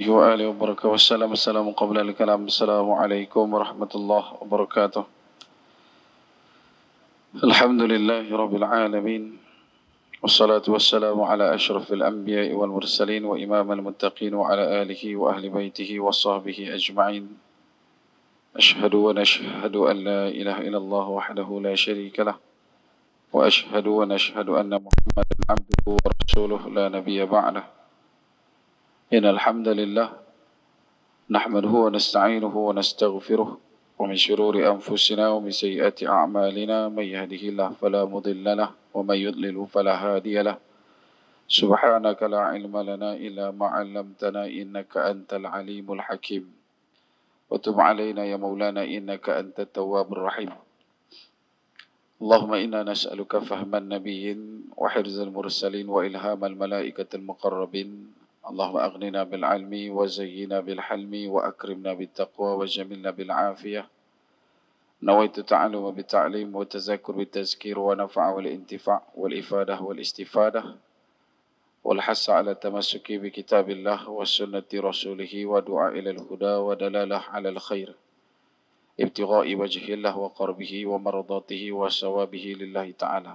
عليه وآله وبركاته والسلام السلام قبل الكلام السلام عليكم ورحمة الله وبركاته. الحمد لله رب العالمين والصلاة والسلام على أشرف الأنبياء والمرسلين وإمام المتقين وعلى آله وأهل بيته وصحبه أجمعين. أشهد ونشهد أن لا إله إلا الله وحده لا شريك له وأشهد ونشهد أن محمدا عبده ورسوله لا نبي بعده. إن الحمد لله نحمده ونستعينه ونستغفره ومن شرور أنفسنا ومن سيئات أعمالنا من يهده الله فلا مضل له ومن يضلل فلا هادي له. سبحانك لا علم لنا إلا ما علمتنا إنك أنت العليم الحكيم وتب علينا يا مولانا إنك أنت التواب الرحيم. اللهم إنا نسألك فهم النبيين وحرز المرسلين وإلهام الملائكة المقربين. اللهم أغننا بالعلم وزينا بالحلم وأكرمنا بالتقوى وجملنا بالعافية. نويت التعلم بالتعليم والتذكر بالتذكير ونفع والانتفاع والإفادة والاستفادة والحث على التمسك بكتاب الله وسنة رسوله ودعاء إلى الهدى ودلالة على الخير ابتغاء وجه الله وقربه ومرضاته وثوابه لله تعالى.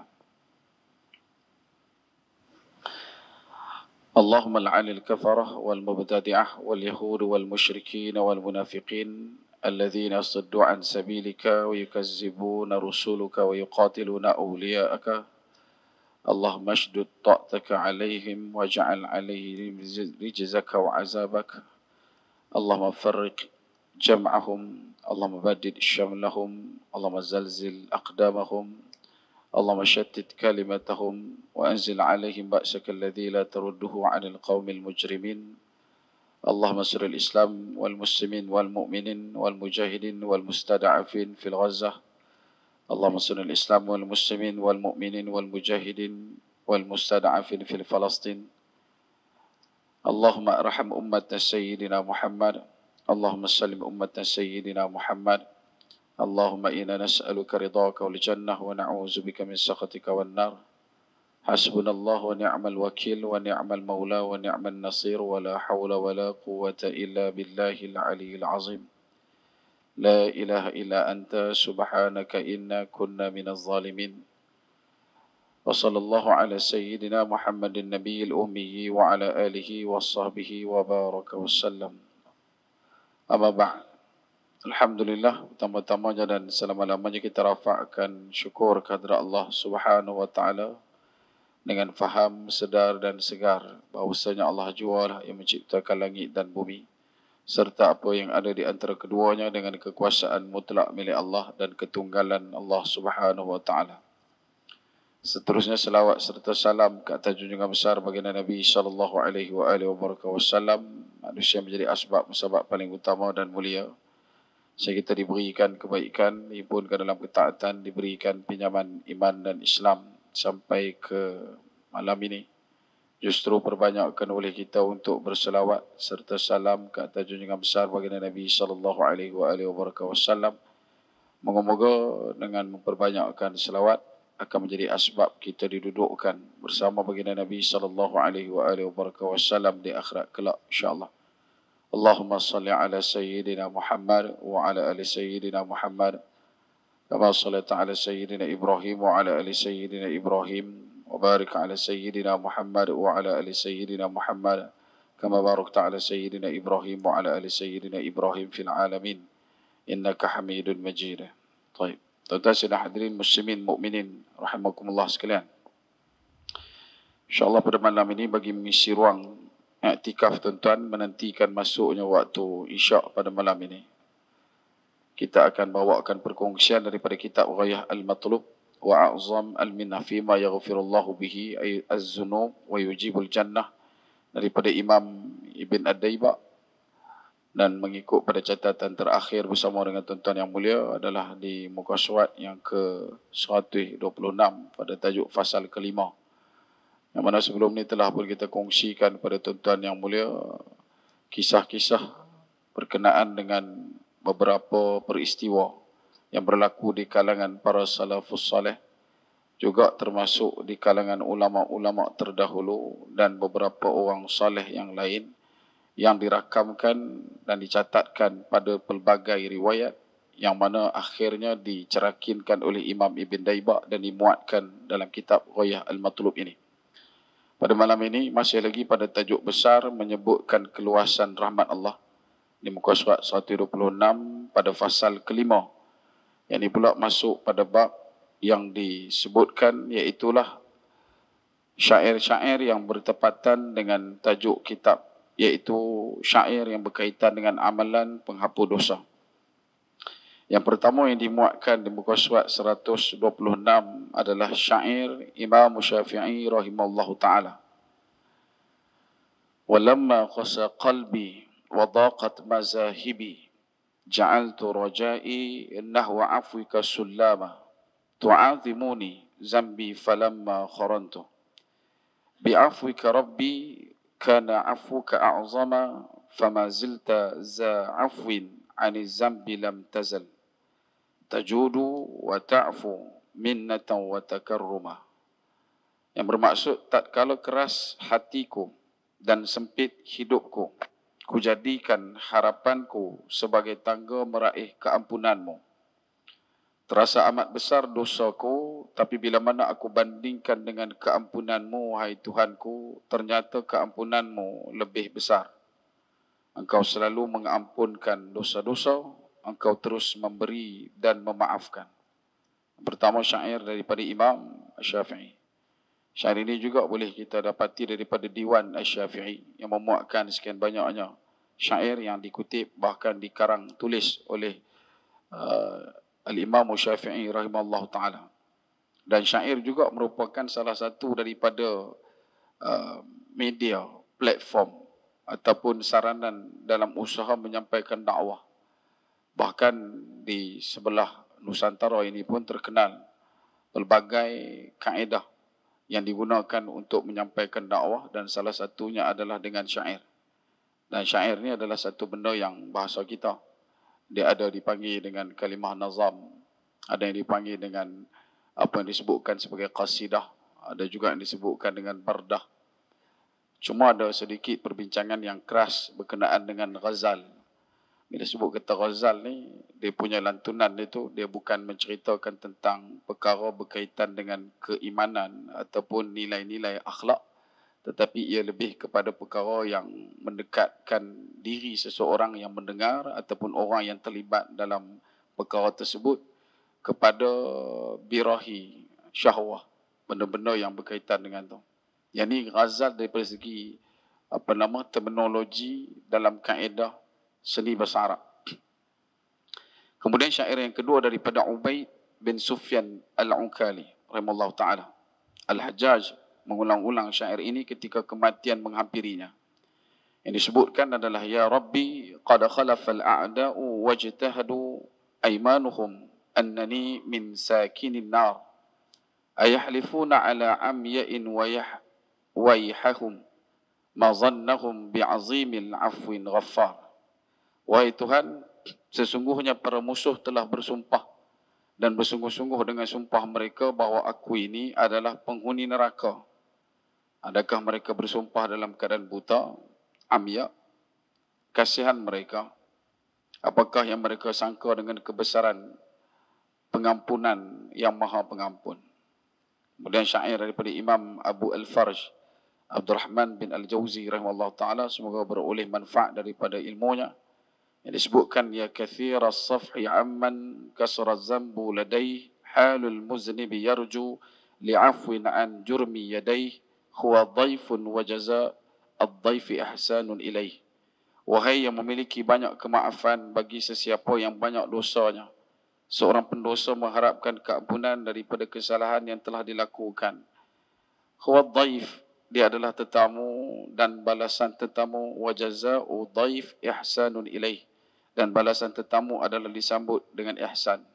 اللهم لعن الكفرة والمبتدعة واليهود والمشركين والمنافقين الذين صدوا عن سبيلك ويكذبون رسولك ويقاتلون أولياءك. اللهم اشدد طاعتك عليهم واجعل عليهم رجزك وعذابك. اللهم فرق جمعهم. اللهم بدد شملهم. اللهم زلزل أقدامهم. اللهم شتت كلمتهم وأنزل عليهم بأسك الذي لا ترده عن القوم المجرمين. اللهم انصر الإسلام والمسلمين والمؤمنين والمجاهدين والمستضعفين في الغزة. اللهم انصر الإسلام والمسلمين والمؤمنين والمجاهدين والمستضعفين في فلسطين. اللهم ارحم أمة سيدنا محمد. اللهم سلم أمة سيدنا محمد. اللهم إنا نسألك رضاك والجنة ونعوذ بك من سخطك والنار. حسبنا الله ونعم الوكيل ونعم المولى ونعم النصير ولا حول ولا قوة إلا بالله العلي العظيم. لا إله إلا أنت سبحانك إنا كنا من الظالمين. وصلى الله على سيدنا محمد النبي الأمي وعلى آله وصحبه وبارك وسلم. أما بعد. Alhamdulillah, pertama-tamanya dan selama-lamanya kita rafa'kan syukur kehadrat Allah Subhanahu wa taala dengan faham, sedar dan segar bahawasanya Allah jualah yang menciptakan langit dan bumi serta apa yang ada di antara keduanya dengan kekuasaan mutlak milik Allah dan ketunggalan Allah Subhanahu wa taala. Seterusnya selawat serta salam ke atas junjungan besar baginda Nabi sallallahu alaihi wasallam, manusia menjadi asbab musabab paling utama dan mulia. Sehingga kita diberikan kebaikan, dihimpunkan dalam ketaatan, diberikan pinjaman iman dan Islam sampai ke malam ini. Justru perbanyakkan oleh kita untuk berselawat serta salam ke atas junjungan besar baginda Nabi sallallahu alaihi wasallam. Moga-moga dengan memperbanyakkan selawat akan menjadi asbab kita didudukkan bersama baginda Nabi sallallahu alaihi wasallam di akhirat kelak insya-Allah. Allahumma salli ala Sayyidina Muhammad wa ala ali Sayyidina Muhammad kama sallaita ala Sayyidina Ibrahim wa ala ali Sayyidina Ibrahim wa barik ala Sayyidina Muhammad wa ala ali Sayyidina Muhammad kama barakta ala Sayyidina Ibrahim wa ala ali Sayyidina Ibrahim fil alamin innaka Hamidun Majid. Baik, tuan-tuan dan hadirin muslimin mukminin rahimakumullah sekalian. Insya-Allah pada malam ini bagi mengisi ruang i'tikaf tuan-tuan menantikan masuknya waktu isyak pada malam ini. Kita akan bawakan perkongsian daripada kitab Ghayah Al-Matlub wa A'zam Al-Minnah Fima Yaghfirullahu Bihi Az-Zunub wa Yujibul Jannah daripada Imam Ibn Ad-Daibak, dan mengikut pada catatan terakhir bersama dengan tuan-tuan yang mulia adalah di muka surat yang ke-126 pada tajuk fasal kelima. Yang mana sebelum ni telah pun kita kongsikan pada tuan-tuan yang mulia kisah-kisah berkenaan dengan beberapa peristiwa yang berlaku di kalangan para salafus saleh, juga termasuk di kalangan ulama-ulama terdahulu dan beberapa orang saleh yang lain yang dirakamkan dan dicatatkan pada pelbagai riwayat yang mana akhirnya dicerakinkan oleh Imam Ibn Daibak dan dimuatkan dalam kitab Ghayah Al-Matlub ini. Pada malam ini masih lagi pada tajuk besar menyebutkan keluasan rahmat Allah di muka surat 126 pada fasal kelima. Yang ini pula masuk pada bab yang disebutkan iaitulah syair-syair yang bertepatan dengan tajuk kitab, iaitu syair yang berkaitan dengan amalan penghapus dosa. Yang pertama yang dimuatkan di muka surat 126 adalah syair Imam Syafi'i rahimallahu ta'ala. Walamma qasa qalbi wa daqat mazahibi ja'altu raja'i nahwa afwika sullama tu'azimuni zambi falamma kharantu bi'afwika rabbi kana afwuka a'zama fama zilta za afwin 'ani zambi lam tazal tajudu wa ta'fu minnatan wa takarruma. Yang bermaksud, tatkala keras hatiku dan sempit hidupku, kujadikan harapanku sebagai tangga meraih keampunanmu. Terasa amat besar dosaku, tapi bila mana aku bandingkan dengan keampunanmu, wahai Tuhanku, ternyata keampunanmu lebih besar. Engkau selalu mengampunkan dosa-dosa, engkau terus memberi dan memaafkan. Pertama syair daripada Imam Syafi'i. Syair ini juga boleh kita dapati daripada Diwan Asy-Syafi'i yang memuatkan sekian banyaknya syair yang dikutip bahkan dikarang tulis oleh Al-Imam Syafi'i rahimahullah ta'ala. Dan syair juga merupakan salah satu daripada media, platform ataupun saranan dalam usaha menyampaikan dakwah. Bahkan di sebelah Nusantara ini pun terkenal pelbagai kaedah yang digunakan untuk menyampaikan dakwah dan salah satunya adalah dengan syair. Dan syair ni adalah satu benda yang bahasa kita. Dia ada dipanggil dengan kalimah nazam, ada yang dipanggil dengan apa yang disebutkan sebagai qasidah, ada juga yang disebutkan dengan bardah. Cuma ada sedikit perbincangan yang keras berkenaan dengan ghazal. Bila sebut kata ghazal ni, dia punya lantunan itu, dia bukan menceritakan tentang perkara berkaitan dengan keimanan ataupun nilai-nilai akhlak, tetapi ia lebih kepada perkara yang mendekatkan diri seseorang yang mendengar ataupun orang yang terlibat dalam perkara tersebut kepada birahi syahwah, benda-benda yang berkaitan dengan tu. Yang ni ghazal daripada segi terminologi dalam kaedah seni bahasa Arab. Kemudian syair yang kedua daripada Ubaid bin Sufyan Al-Unkali rahimahullah ta'ala. Al-Hajjaj mengulang-ulang syair ini ketika kematian menghampirinya. Yang disebutkan adalah, Ya Rabbi, qad khalafal a'da'u wajtahadu aymanuhum annani min sakinin nar. Ayahlifuna ala amya'in wayhahum ma zannahum bi'azimil afwin ghaffar. Wahai Tuhan, sesungguhnya para musuh telah bersumpah dan bersungguh-sungguh dengan sumpah mereka bahawa aku ini adalah penghuni neraka. Adakah mereka bersumpah dalam keadaan buta, amya? Kasihan mereka. Apakah yang mereka sangka dengan kebesaran pengampunan yang maha pengampun? Kemudian syair daripada Imam Abu Al-Farj Abdurrahman bin Al-Jawzi rahimahullah ta'ala, semoga beroleh manfaat daripada ilmunya. Yang disebutkan, Ya kathira as-safhi amman kasra zambu ladayh halul muznibi yarju li'afwin an jurmi yadayh huwa dhaifun wa jaza ad-dhaifi ihsanun ilaih. Wahai yang memiliki banyak kemaafan bagi sesiapa yang banyak dosanya, seorang pendosa mengharapkan keampunan daripada kesalahan yang telah dilakukan. Huwa dhaif, dia adalah tetamu dan balasan tetamu, wa jaza'u dhaif ihsanun ilaih, dan balasan tetamu adalah disambut dengan ihsan.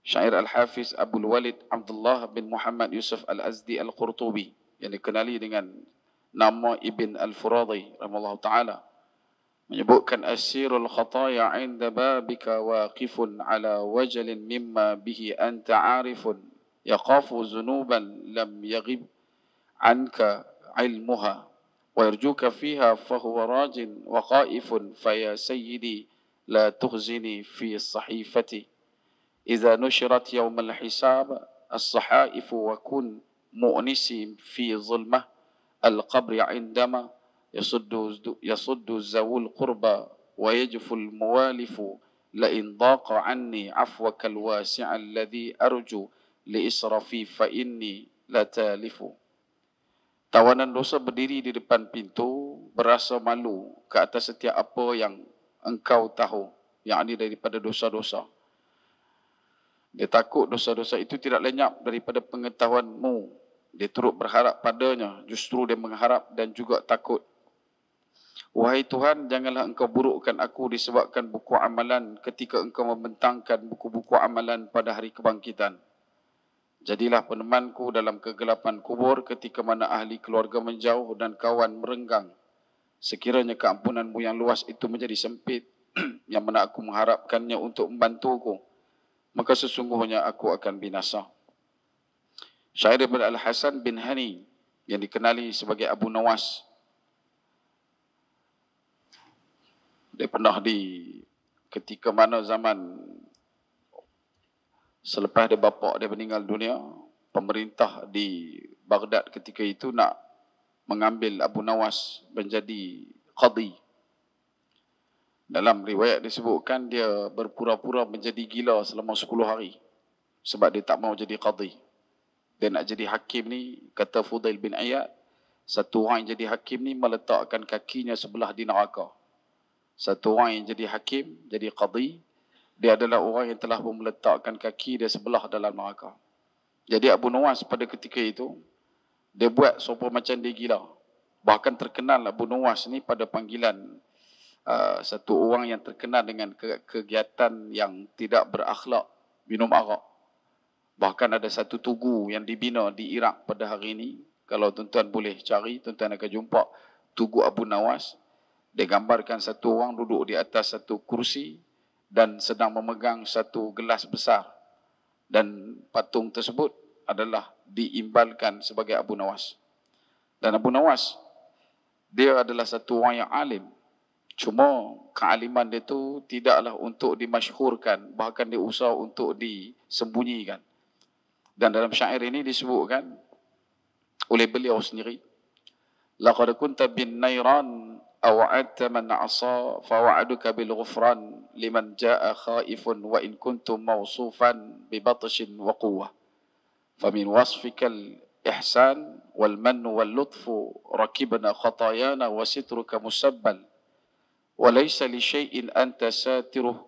Syair Al-Hafiz Abdul Walid Abdullah bin Muhammad Yusuf Al-Azdi Al-Qurtubi yang dikenali dengan nama Ibn Al-Furadi rahimahullah ta'ala menyebutkan, Asirul khataya inda babika waqifun ala wajalin mimma bihi anta arifun yaqafu zunuban lam yaghib anka ilmuha ويرجوك فيها فهو راج وخائف فيا سيدي لا تخزني في الصحيفة إذا نشرت يوم الحساب الصحائف وكن مؤنسي في ظلمة القبر عندما يصد ذوو القربى ويجف الموالف لئن ضاق عني عفوك الواسع الذي أرجو لإسرفي فإني لتالف. Tawanan dosa berdiri di depan pintu, berasa malu ke atas setiap apa yang engkau tahu, yakni daripada dosa-dosa. Dia takut dosa-dosa itu tidak lenyap daripada pengetahuanmu. Dia turut berharap padanya, justru dia mengharap dan juga takut. Wahai Tuhan, janganlah engkau burukkan aku disebabkan buku amalan ketika engkau membentangkan buku-buku amalan pada hari kebangkitan. Jadilah penemanku dalam kegelapan kubur ketika mana ahli keluarga menjauh dan kawan merenggang. Sekiranya keampunanmu yang luas itu menjadi sempit, yang mana aku mengharapkannya untuk membantuku, maka sesungguhnya aku akan binasa. Syair daripada Al-Hasan bin Hani yang dikenali sebagai Abu Nawas. Dia pernah ketika mana zaman selepas dia bapa dia meninggal dunia, pemerintah di Baghdad ketika itu nak mengambil Abu Nawas menjadi qadi. Dalam riwayat disebutkan dia berpura-pura menjadi gila selama 10 hari sebab dia tak mau jadi qadi. Dia nak jadi hakim ni, kata Fudail bin Iyad, satu orang yang jadi hakim ni meletakkan kakinya sebelah di neraka. Satu orang yang jadi hakim, jadi qadi, dia adalah orang yang telah meletakkan kaki dia sebelah dalam neraka. Jadi Abu Nawas pada ketika itu, dia buat serupa macam dia gila. Bahkan terkenal Abu Nawas ni pada panggilan satu orang yang terkenal dengan kegiatan yang tidak berakhlak, minum arak. Bahkan ada satu tugu yang dibina di Iraq pada hari ini. Kalau tuan-tuan boleh cari, tuan-tuan akan jumpa tugu Abu Nawas. Dia gambarkan satu orang duduk di atas satu kursi dan sedang memegang satu gelas besar. Dan patung tersebut adalah diimbalkan sebagai Abu Nawas. Dan Abu Nawas, dia adalah satu orang yang alim. Cuma kealiman dia tu tidaklah untuk dimasyhurkan, bahkan dia usaha untuk disembunyikan. Dan dalam syair ini disebutkan oleh beliau sendiri, laqad kunta bin nairan aw'adta man 'asa fa wa'duka bil ghufran liman jaa'a khaifun wa in kuntum mawsufan bi batshin wa quwwah fa min wasfikal ihsan wal mann wal lutfu rakibna khatayana wa sitruka musabbal wa laysa li shay'in anta satiruh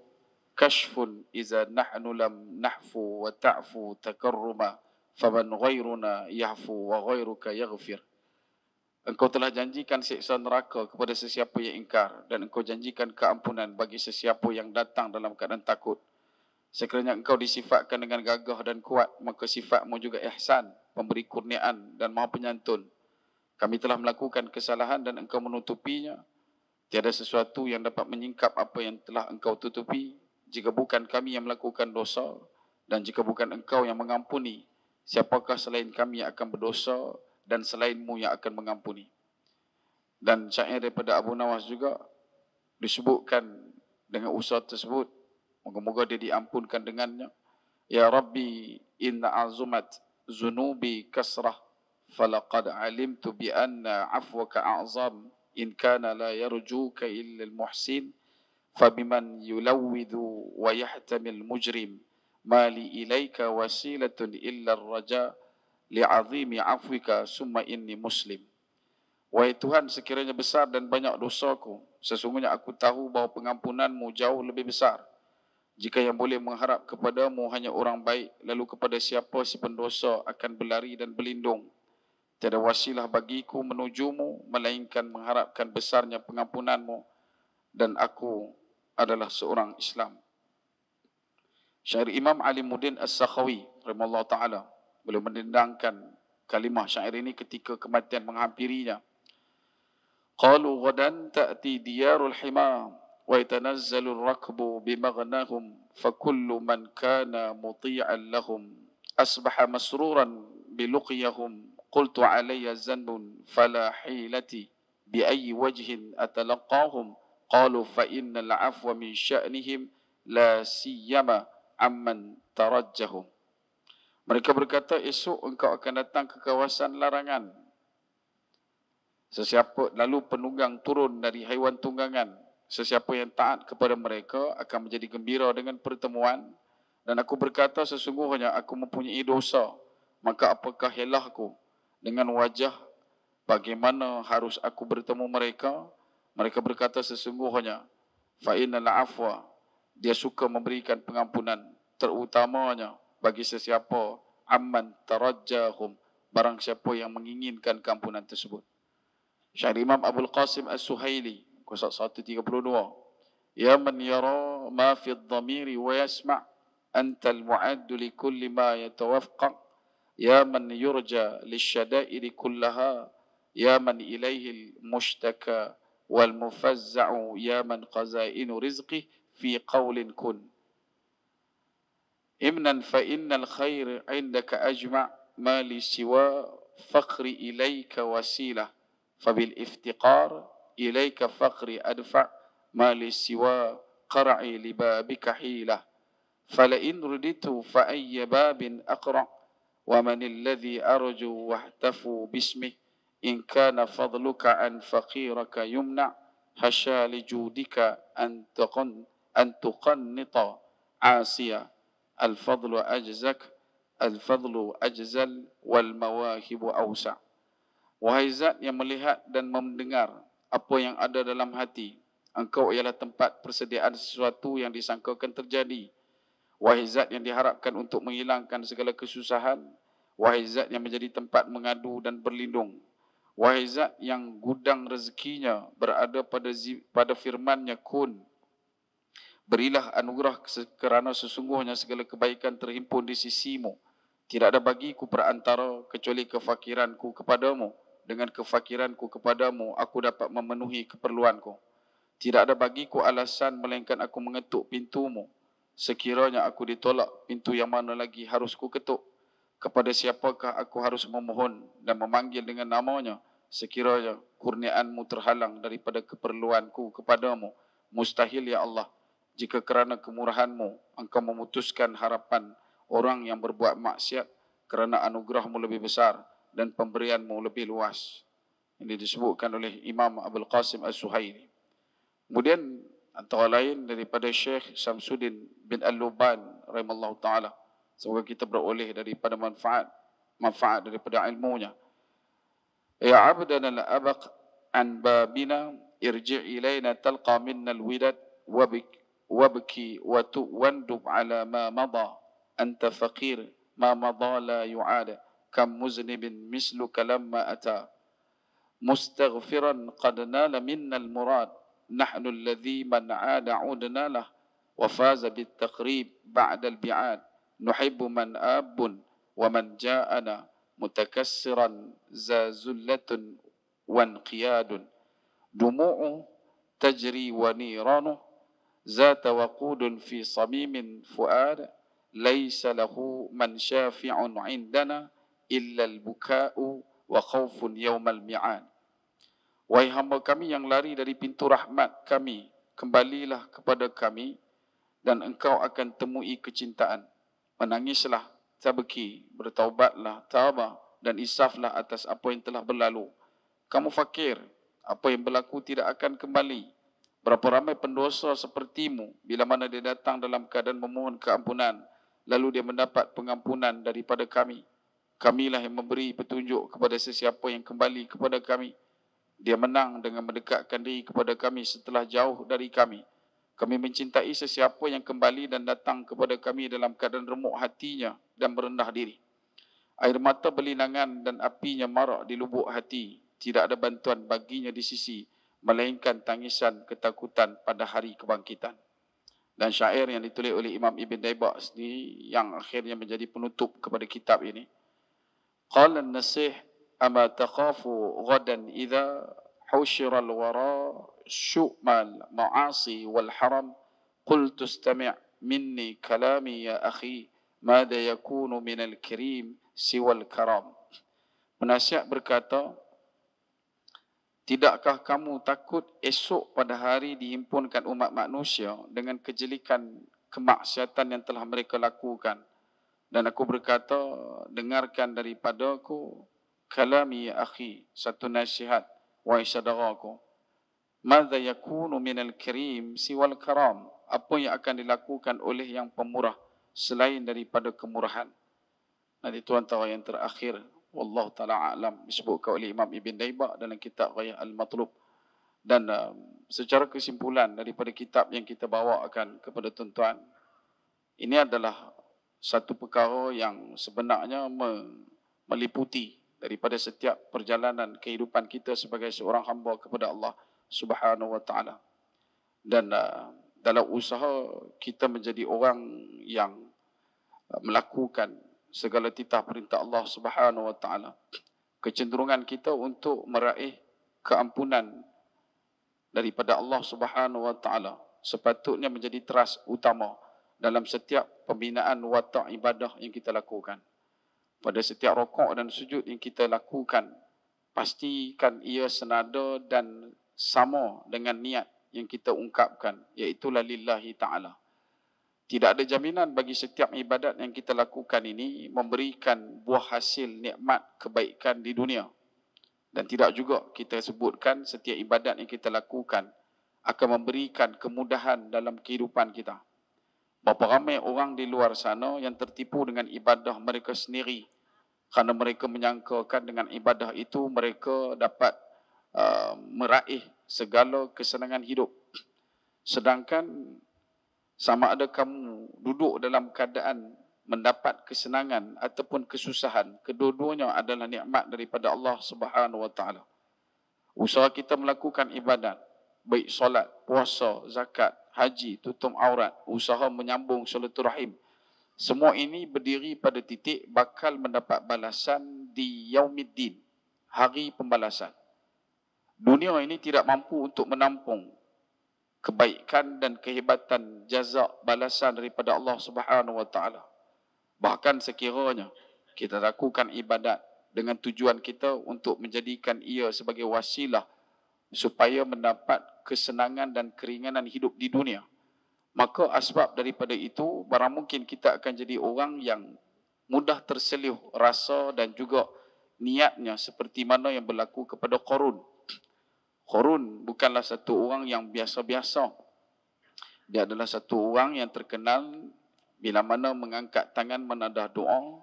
kashfun iza nahnu lam nahfu wa ta'fu takarruma faman ghairuna yahfu wa ghairuka yaghfir. Engkau telah janjikan siksa neraka kepada sesiapa yang ingkar dan engkau janjikan keampunan bagi sesiapa yang datang dalam keadaan takut. Sekiranya engkau disifatkan dengan gagah dan kuat, maka sifatmu juga ihsan, pemberi kurniaan dan maha penyantun. Kami telah melakukan kesalahan dan engkau menutupinya. Tiada sesuatu yang dapat menyingkap apa yang telah engkau tutupi. Jika bukan kami yang melakukan dosa dan jika bukan engkau yang mengampuni, siapakah selain kami yang akan berdosa dan selainmu yang akan mengampuni. Dan syair daripada Abu Nawas juga disebutkan dengan usaha tersebut. Moga-moga dia diampunkan dengannya. Ya Rabbi, inna azumat zunubi kasrah, falaqad alimtu bi anna afwaka a'zam, in kana la yarjuka illa al-muhsin, fabiman yulawwidhu wa yahtamil mujrim, mali ilaika wasilatun illa ar-raja, li'azimi afwika summa inni muslim. Wahai Tuhan, sekiranya besar dan banyak dosaku, sesungguhnya aku tahu bahawa pengampunanmu jauh lebih besar. Jika yang boleh mengharap kepadamu hanya orang baik, lalu kepada siapa si pendosa akan berlari dan berlindung? Tiada wasilah bagiku menujumu, melainkan mengharapkan besarnya pengampunanmu, dan aku adalah seorang Islam. Syair Imam Alimuddin As-Sakhawi rahimahullah ta'ala, beliau mendendangkan kalimah syair ini ketika kematian menghampirinya. Qalu ghadan ta'ti diyarul hima wa yatanazzalu ar-rakbu bimaghnahum fa kullu man kana muti'an lahum asbaha masruran biluqyahum qultu alayya zanbun fala hilati بأي وجه أتلقاهم قالوا فإن العفو من شأنهم لا سيما عمن ترجهم. Mereka berkata, esok engkau akan datang ke kawasan larangan. Sesiapa lalu penunggang turun dari haiwan tunggangan. Sesiapa yang taat kepada mereka akan menjadi gembira dengan pertemuan. Dan aku berkata, sesungguhnya aku mempunyai dosa. Maka apakah helahku dengan wajah bagaimana harus aku bertemu mereka? Mereka berkata, sesungguhnya fa'innal afwa, dia suka memberikan pengampunan, terutamanya bagi sesiapa amman tarajjahum, barang siapa yang menginginkan keampunan tersebut. Syair Imam Abul Qasim As-Suhaili, Qasad 132. Ya man yara ma fi dhamiri wa yasma' anta al-mu'addu li kulli ma yatawaffaq. Ya man yurja lisyada'iri kullaha. Ya man ilaihi al-mushtaka wal mufazza'u. Ya man qazainu rizqih fi qawlin kun. Imnan fa innal khair indaka ajma' ma li siwa fakhri ilaika wasilah. Fabil iftiqar ilaika fakhri adfa' ma li siwa qar'i li babika hilah. Fala in ruditu fa ayya babin aqra' wa man alladhi arju wahtafu bismih. In kana fadluka an faqiraka yumna' hasha li judika an tuqannita 'asiya. Al-fadlu ajzak, al-fadlu ajzal, wal mawahibu awsa'. Wahai zat yang melihat dan mendengar apa yang ada dalam hati, engkau ialah tempat persediaan sesuatu yang disangkakan terjadi. Wahai zat yang diharapkan untuk menghilangkan segala kesusahan. Wahai zat yang menjadi tempat mengadu dan berlindung. Wahai zat yang gudang rezekinya berada pada firman-Nya kun. Berilah anugerah kerana sesungguhnya segala kebaikan terhimpun di sisimu. Tidak ada bagiku perantara kecuali kefakiranku kepadamu. Dengan kefakiranku kepadamu, aku dapat memenuhi keperluanku. Tidak ada bagiku alasan melainkan aku mengetuk pintumu. Sekiranya aku ditolak, pintu yang mana lagi harus ku ketuk? Kepada siapakah aku harus memohon dan memanggil dengan namanya? Sekiranya kurniaanmu terhalang daripada keperluanku kepadamu. Mustahil ya Allah, jika kerana kemurahanmu engkau memutuskan harapan orang yang berbuat maksiat, kerana anugerahmu lebih besar dan pemberianmu lebih luas. Ini disebutkan oleh Imam Abul Qasim As-Suhaili. Kemudian antara lain daripada Syekh Samsuddin bin Al-Luban rahimallahu taala, semoga kita beroleh daripada manfaat daripada ilmunya. Ya abdana al-abaq an babina irji' ilaina talqa minna al-widad wabki wandub ala ma mada anta faqir ma mada la yu'ada kam muznibin misluka lamma ata mustaghfiran qad nala minna al-murad nahnu alladhi man 'ada 'udna lah wa faza bit taqrib ba'da al-bi'ad nuhibbu man abun wa man ja'ana mutakassiran za zullatun wa inqiyadun dumu'u tajri wa niranu ذات وقود في صميم فؤاد ليس له من شافع عندنا إلا البكاء وخوف يوم الميعاد. Wahai hamba kami yang lari dari pintu rahmat kami, kembalilah kepada kami dan engkau akan temui kecintaan. Menangislah, tabki, bertaubatlah, tabah dan isaflah atas apa yang telah berlalu. Kamu fakir, apa yang berlaku tidak akan kembali. Berapa ramai pendosa sepertimu bila mana dia datang dalam keadaan memohon keampunan, lalu dia mendapat pengampunan daripada kami. Kamilah yang memberi petunjuk kepada sesiapa yang kembali kepada kami. Dia menang dengan mendekatkan diri kepada kami setelah jauh dari kami. Kami mencintai sesiapa yang kembali dan datang kepada kami dalam keadaan remuk hatinya dan merendah diri. Air mata berlinangan dan apinya marak di lubuk hati. Tidak ada bantuan baginya di sisi, melainkan tangisan ketakutan pada hari kebangkitan. Dan syair yang ditulis oleh Imam Ibn Daibak sendiri yang akhirnya menjadi penutup kepada kitab ini. Qala an-nasih ama takhafu ghadan idza hushira al-wara syu'mal ma'asi wal haram qultu istami' minni kalami ya akhi madha yakunu min al-karim siwa al-karam. Penasihat berkata, Tidakkah kamu takut esok pada hari dihimpunkan umat manusia dengan kejelikan kemaksiatan yang telah mereka lakukan? Dan aku berkata, dengarkan daripadaku kalami ya akhi, satu nasihat, wahai saudaraku. Madza yakunu minal karim siwal karam? Apa yang akan dilakukan oleh yang pemurah selain daripada kemurahan? Nanti itu antara yang terakhir. Wallahu ta'ala a'lam, disebutkan oleh Imam Ibn Daibah dalam kitab Ghayah Al-Matlub. Dan secara kesimpulan daripada kitab yang kita bawakan kepada tuan-tuan, ini adalah satu perkara yang sebenarnya meliputi daripada setiap perjalanan kehidupan kita sebagai seorang hamba kepada Allah Subhanahu wa ta'ala. Dan dalam usaha kita menjadi orang yang melakukan segala titah perintah Allah Subhanahu wa ta'ala, kecenderungan kita untuk meraih keampunan daripada Allah Subhanahu wa ta'ala sepatutnya menjadi teras utama dalam setiap pembinaan watak ibadah yang kita lakukan. Pada setiap rokok dan sujud yang kita lakukan, pastikan ia senada dan sama dengan niat yang kita ungkapkan, iaitu lillahi ta'ala. Tidak ada jaminan bagi setiap ibadat yang kita lakukan ini memberikan buah hasil nikmat kebaikan di dunia. Dan tidak juga kita sebutkan setiap ibadat yang kita lakukan akan memberikan kemudahan dalam kehidupan kita. Berapa ramai orang di luar sana yang tertipu dengan ibadah mereka sendiri, kerana mereka menyangkakan dengan ibadah itu mereka dapat meraih segala kesenangan hidup. Sedangkan sama ada kamu duduk dalam keadaan mendapat kesenangan ataupun kesusahan, kedua-duanya adalah nikmat daripada Allah Subhanahu wa ta'ala. Usaha kita melakukan ibadat, baik solat, puasa, zakat, haji, tutup aurat, usaha menyambung silaturahim, semua ini berdiri pada titik bakal mendapat balasan di Yaumiddin, hari pembalasan. Dunia ini tidak mampu untuk menampung kebaikan dan kehebatan jazak balasan daripada Allah Subhanahu wa ta'ala. Bahkan sekiranya kita lakukan ibadat dengan tujuan kita untuk menjadikan ia sebagai wasilah supaya mendapat kesenangan dan keringanan hidup di dunia, maka asbab daripada itu barang mungkin kita akan jadi orang yang mudah terselih rasa dan juga niatnya seperti mana yang berlaku kepada Qarun. Qarun bukanlah satu orang yang biasa-biasa. Dia adalah satu orang yang terkenal bila mana mengangkat tangan menadah doa,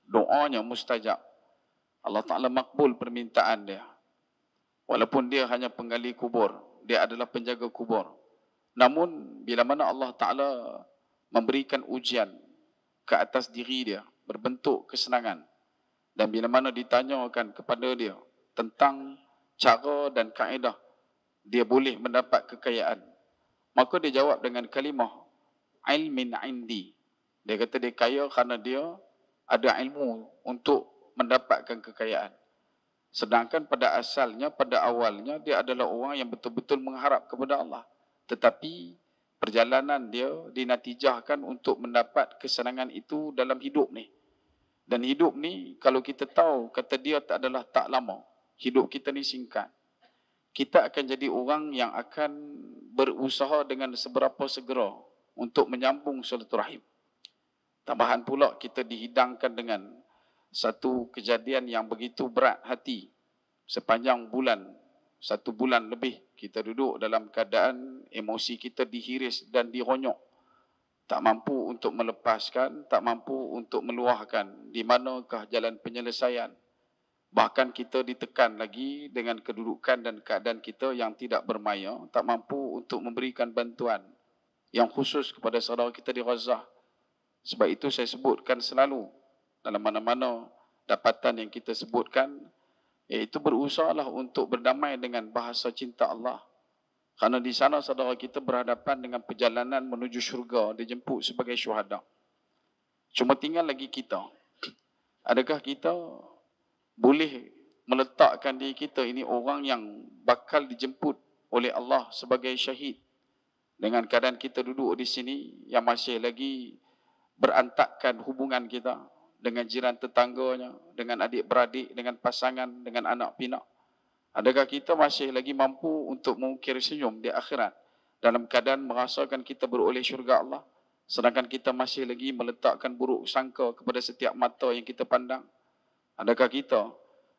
doanya mustajab. Allah Ta'ala makbul permintaan dia. Walaupun dia hanya penggali kubur, dia adalah penjaga kubur. Namun bila mana Allah Ta'ala memberikan ujian ke atas diri dia berbentuk kesenangan, dan bila mana ditanyakan kepada dia tentang cara dan kaedah dia boleh mendapat kekayaan, maka dia jawab dengan kalimah ilmin indi. Dia kata dia kaya kerana dia ada ilmu untuk mendapatkan kekayaan. Sedangkan pada asalnya, pada awalnya, dia adalah orang yang betul-betul mengharap kepada Allah. Tetapi perjalanan dia dinatijahkan untuk mendapat kesenangan itu dalam hidup ni. Dan hidup ni, kalau kita tahu, kata dia tak adalah tak lama. Hidup kita ni singkat. Kita akan jadi orang yang akan berusaha dengan seberapa segera untuk menyambung silaturahim. Tambahan pula kita dihidangkan dengan satu kejadian yang begitu berat hati. Sepanjang bulan, 1 bulan lebih, kita duduk dalam keadaan emosi kita dihiris dan dironyok. Tak mampu untuk melepaskan, tak mampu untuk meluahkan di manakah jalan penyelesaian. Bahkan kita ditekan lagi dengan kedudukan dan keadaan kita yang tidak bermaya, tak mampu untuk memberikan bantuan yang khusus kepada saudara kita di Gaza. Sebab itu saya sebutkan selalu dalam mana-mana dapatan yang kita sebutkan, iaitu berusahalah untuk berdamai dengan bahasa cinta Allah. Kerana di sana saudara kita berhadapan dengan perjalanan menuju syurga, dijemput sebagai syuhada. Cuma tinggal lagi kita. Adakah kita boleh meletakkan diri kita ini orang yang bakal dijemput oleh Allah sebagai syahid, dengan keadaan kita duduk di sini yang masih lagi berantakkan hubungan kita dengan jiran tetangganya, dengan adik-beradik, dengan pasangan, dengan anak pinak. Adakah kita masih lagi mampu untuk mengukir senyum di akhirat dalam keadaan merasakan kita beroleh syurga Allah, sedangkan kita masih lagi meletakkan buruk sangka kepada setiap mata yang kita pandang? Adakah kita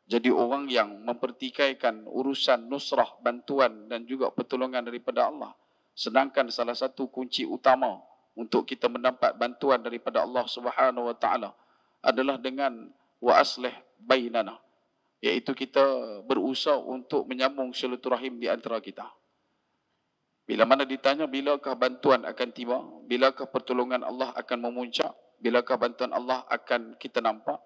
jadi orang yang mempertikaikan urusan nusrah, bantuan dan juga pertolongan daripada Allah, sedangkan salah satu kunci utama untuk kita mendapat bantuan daripada Allah Subhanahu wa taala adalah dengan wa aslih bainana, iaitu kita berusaha untuk menyambung silaturahim di antara kita. Bila mana ditanya bilakah bantuan akan tiba, bilakah pertolongan Allah akan memuncak, bilakah bantuan Allah akan kita nampak,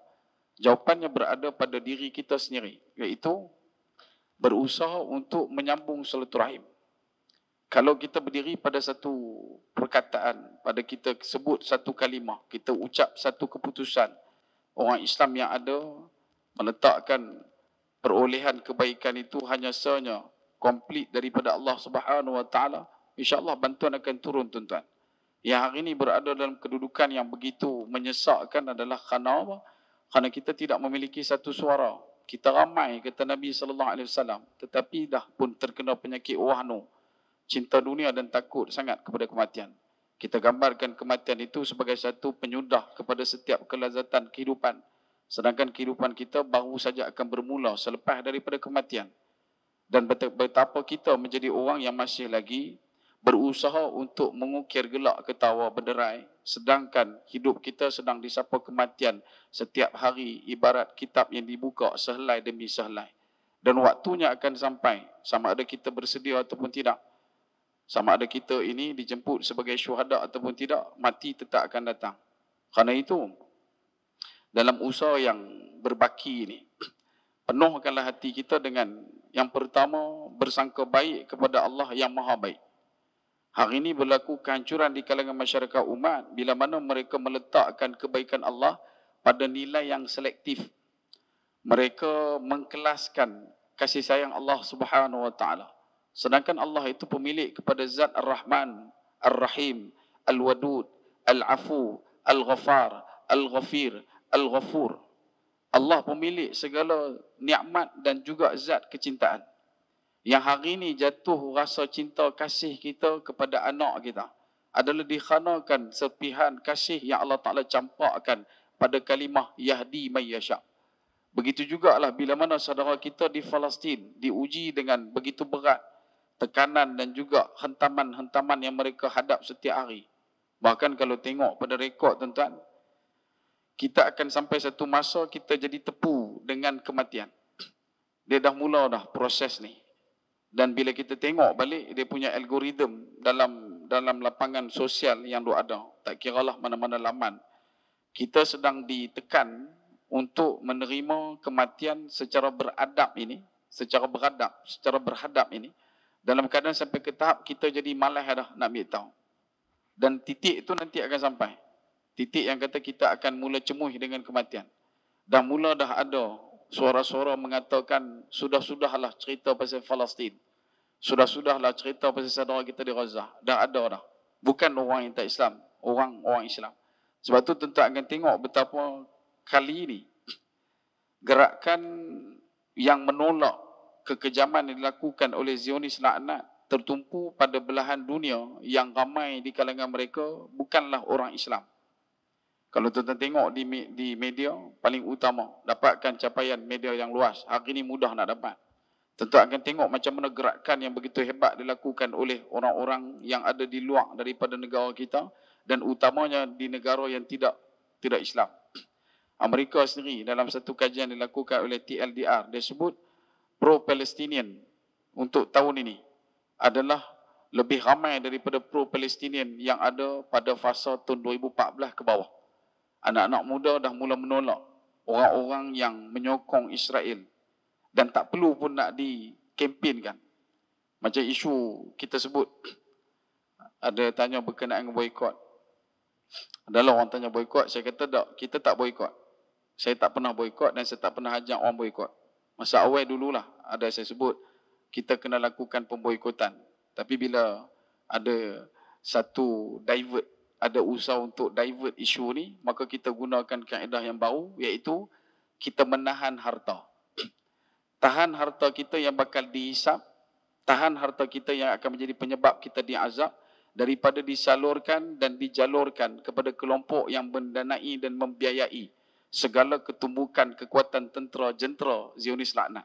jawapannya berada pada diri kita sendiri, iaitu berusaha untuk menyambung silaturahim. Kalau kita berdiri pada satu perkataan, pada kita sebut satu kalimah, kita ucap satu keputusan, orang Islam yang ada meletakkan perolehan kebaikan itu hanya sahaja komplit daripada Allah Subhanahu wa taala, insya-Allah bantuan akan turun, tuan-tuan. Yang hari ini berada dalam kedudukan yang begitu menyesakkan adalah kerana apa? Kerana kita tidak memiliki satu suara. Kita ramai, kata Nabi sallallahu alaihi wasallam, tetapi dah pun terkena penyakit wahnu, cinta dunia dan takut sangat kepada kematian. Kita gambarkan kematian itu sebagai satu penyudah kepada setiap kelazatan kehidupan. Sedangkan kehidupan kita baru saja akan bermula selepas daripada kematian. Dan betapa kita menjadi orang yang masih lagi berusaha untuk mengukir gelak ketawa berderai, sedangkan hidup kita sedang disapa kematian setiap hari ibarat kitab yang dibuka sehelai demi sehelai. Dan waktunya akan sampai, sama ada kita bersedia ataupun tidak. Sama ada kita ini dijemput sebagai syuhada ataupun tidak, mati tetap akan datang. Kerana itu, dalam usaha yang berbaki ini, penuhkanlah hati kita dengan yang pertama, bersangka baik kepada Allah yang maha baik. Hari ini berlaku kehancuran di kalangan masyarakat umat bila mana mereka meletakkan kebaikan Allah pada nilai yang selektif. Mereka mengkelaskan kasih sayang Allah Subhanahu wa taala. Sedangkan Allah itu pemilik kepada zat Ar-Rahman, Ar-Rahim, Al-Wadud, Al-Afu, Al-Ghafar, Al-Ghafir, Al-Ghafur. Allah pemilik segala nikmat dan juga zat kecintaan. Yang hari ini jatuh rasa cinta kasih kita kepada anak kita adalah dikhanakan serpihan kasih yang Allah Ta'ala campakkan pada kalimah Yahdi may yasha. Begitu jugalah bila mana saudara kita di Palestin diuji dengan begitu berat tekanan dan juga hentaman-hentaman yang mereka hadap setiap hari. Bahkan kalau tengok pada rekod, tuan-tuan, kita akan sampai satu masa kita jadi tepu dengan kematian. Dia dah mula dah proses ni. Dan bila kita tengok balik dia punya algoritma dalam lapangan sosial yang ada, tak kiralah mana-mana laman, kita sedang ditekan untuk menerima kematian secara beradab ini, secara berhadap ini, dalam keadaan sampai ke tahap kita jadi malas dah nak ambil tahu. Dan titik itu nanti akan sampai. Titik yang kata kita akan mula cemuh dengan kematian. Dan mula dah ada suara-suara mengatakan, sudah-sudahlah cerita pasal Palestin. Sudah-sudahlah cerita pasal saudara kita di Gaza. Dah ada dah. Bukan orang yang tak Islam, orang Islam. Sebab tu tentu akan tengok betapa kali ini gerakan yang menolak kekejaman yang dilakukan oleh Zionis laknat tertumpu pada belahan dunia yang ramai di kalangan mereka bukanlah orang Islam. Kalau tuan-tuan tengok di media, paling utama, dapatkan capaian media yang luas, hari ini mudah nak dapat. Tentu akan tengok macam mana gerakan yang begitu hebat dilakukan oleh orang-orang yang ada di luar daripada negara kita dan utamanya di negara yang tidak Islam. Amerika sendiri dalam satu kajian dilakukan oleh TLDR, dia sebut pro-Palestinian untuk tahun ini adalah lebih ramai daripada pro-Palestinian yang ada pada fasa tahun 2014 ke bawah. Anak-anak muda dah mula menolak orang-orang yang menyokong Israel dan tak perlu pun nak dikempenkan. Macam isu kita sebut, ada tanya berkenaan dengan boikot. Adalah orang tanya boikot, saya kata tak, kita tak boikot. Saya tak pernah boikot dan saya tak pernah ajak orang boikot. Masa awal dululah ada saya sebut kita kena lakukan pemboikotan. Tapi bila ada satu divert, ada usaha untuk divert isu ni, maka kita gunakan kaedah yang baru, iaitu kita menahan harta. tahan harta kita yang bakal dihisap, tahan harta kita yang akan menjadi penyebab kita diazab, daripada disalurkan dan dijalurkan kepada kelompok yang mendanai dan membiayai segala ketumbukan kekuatan tentera jentera Zionis laknat.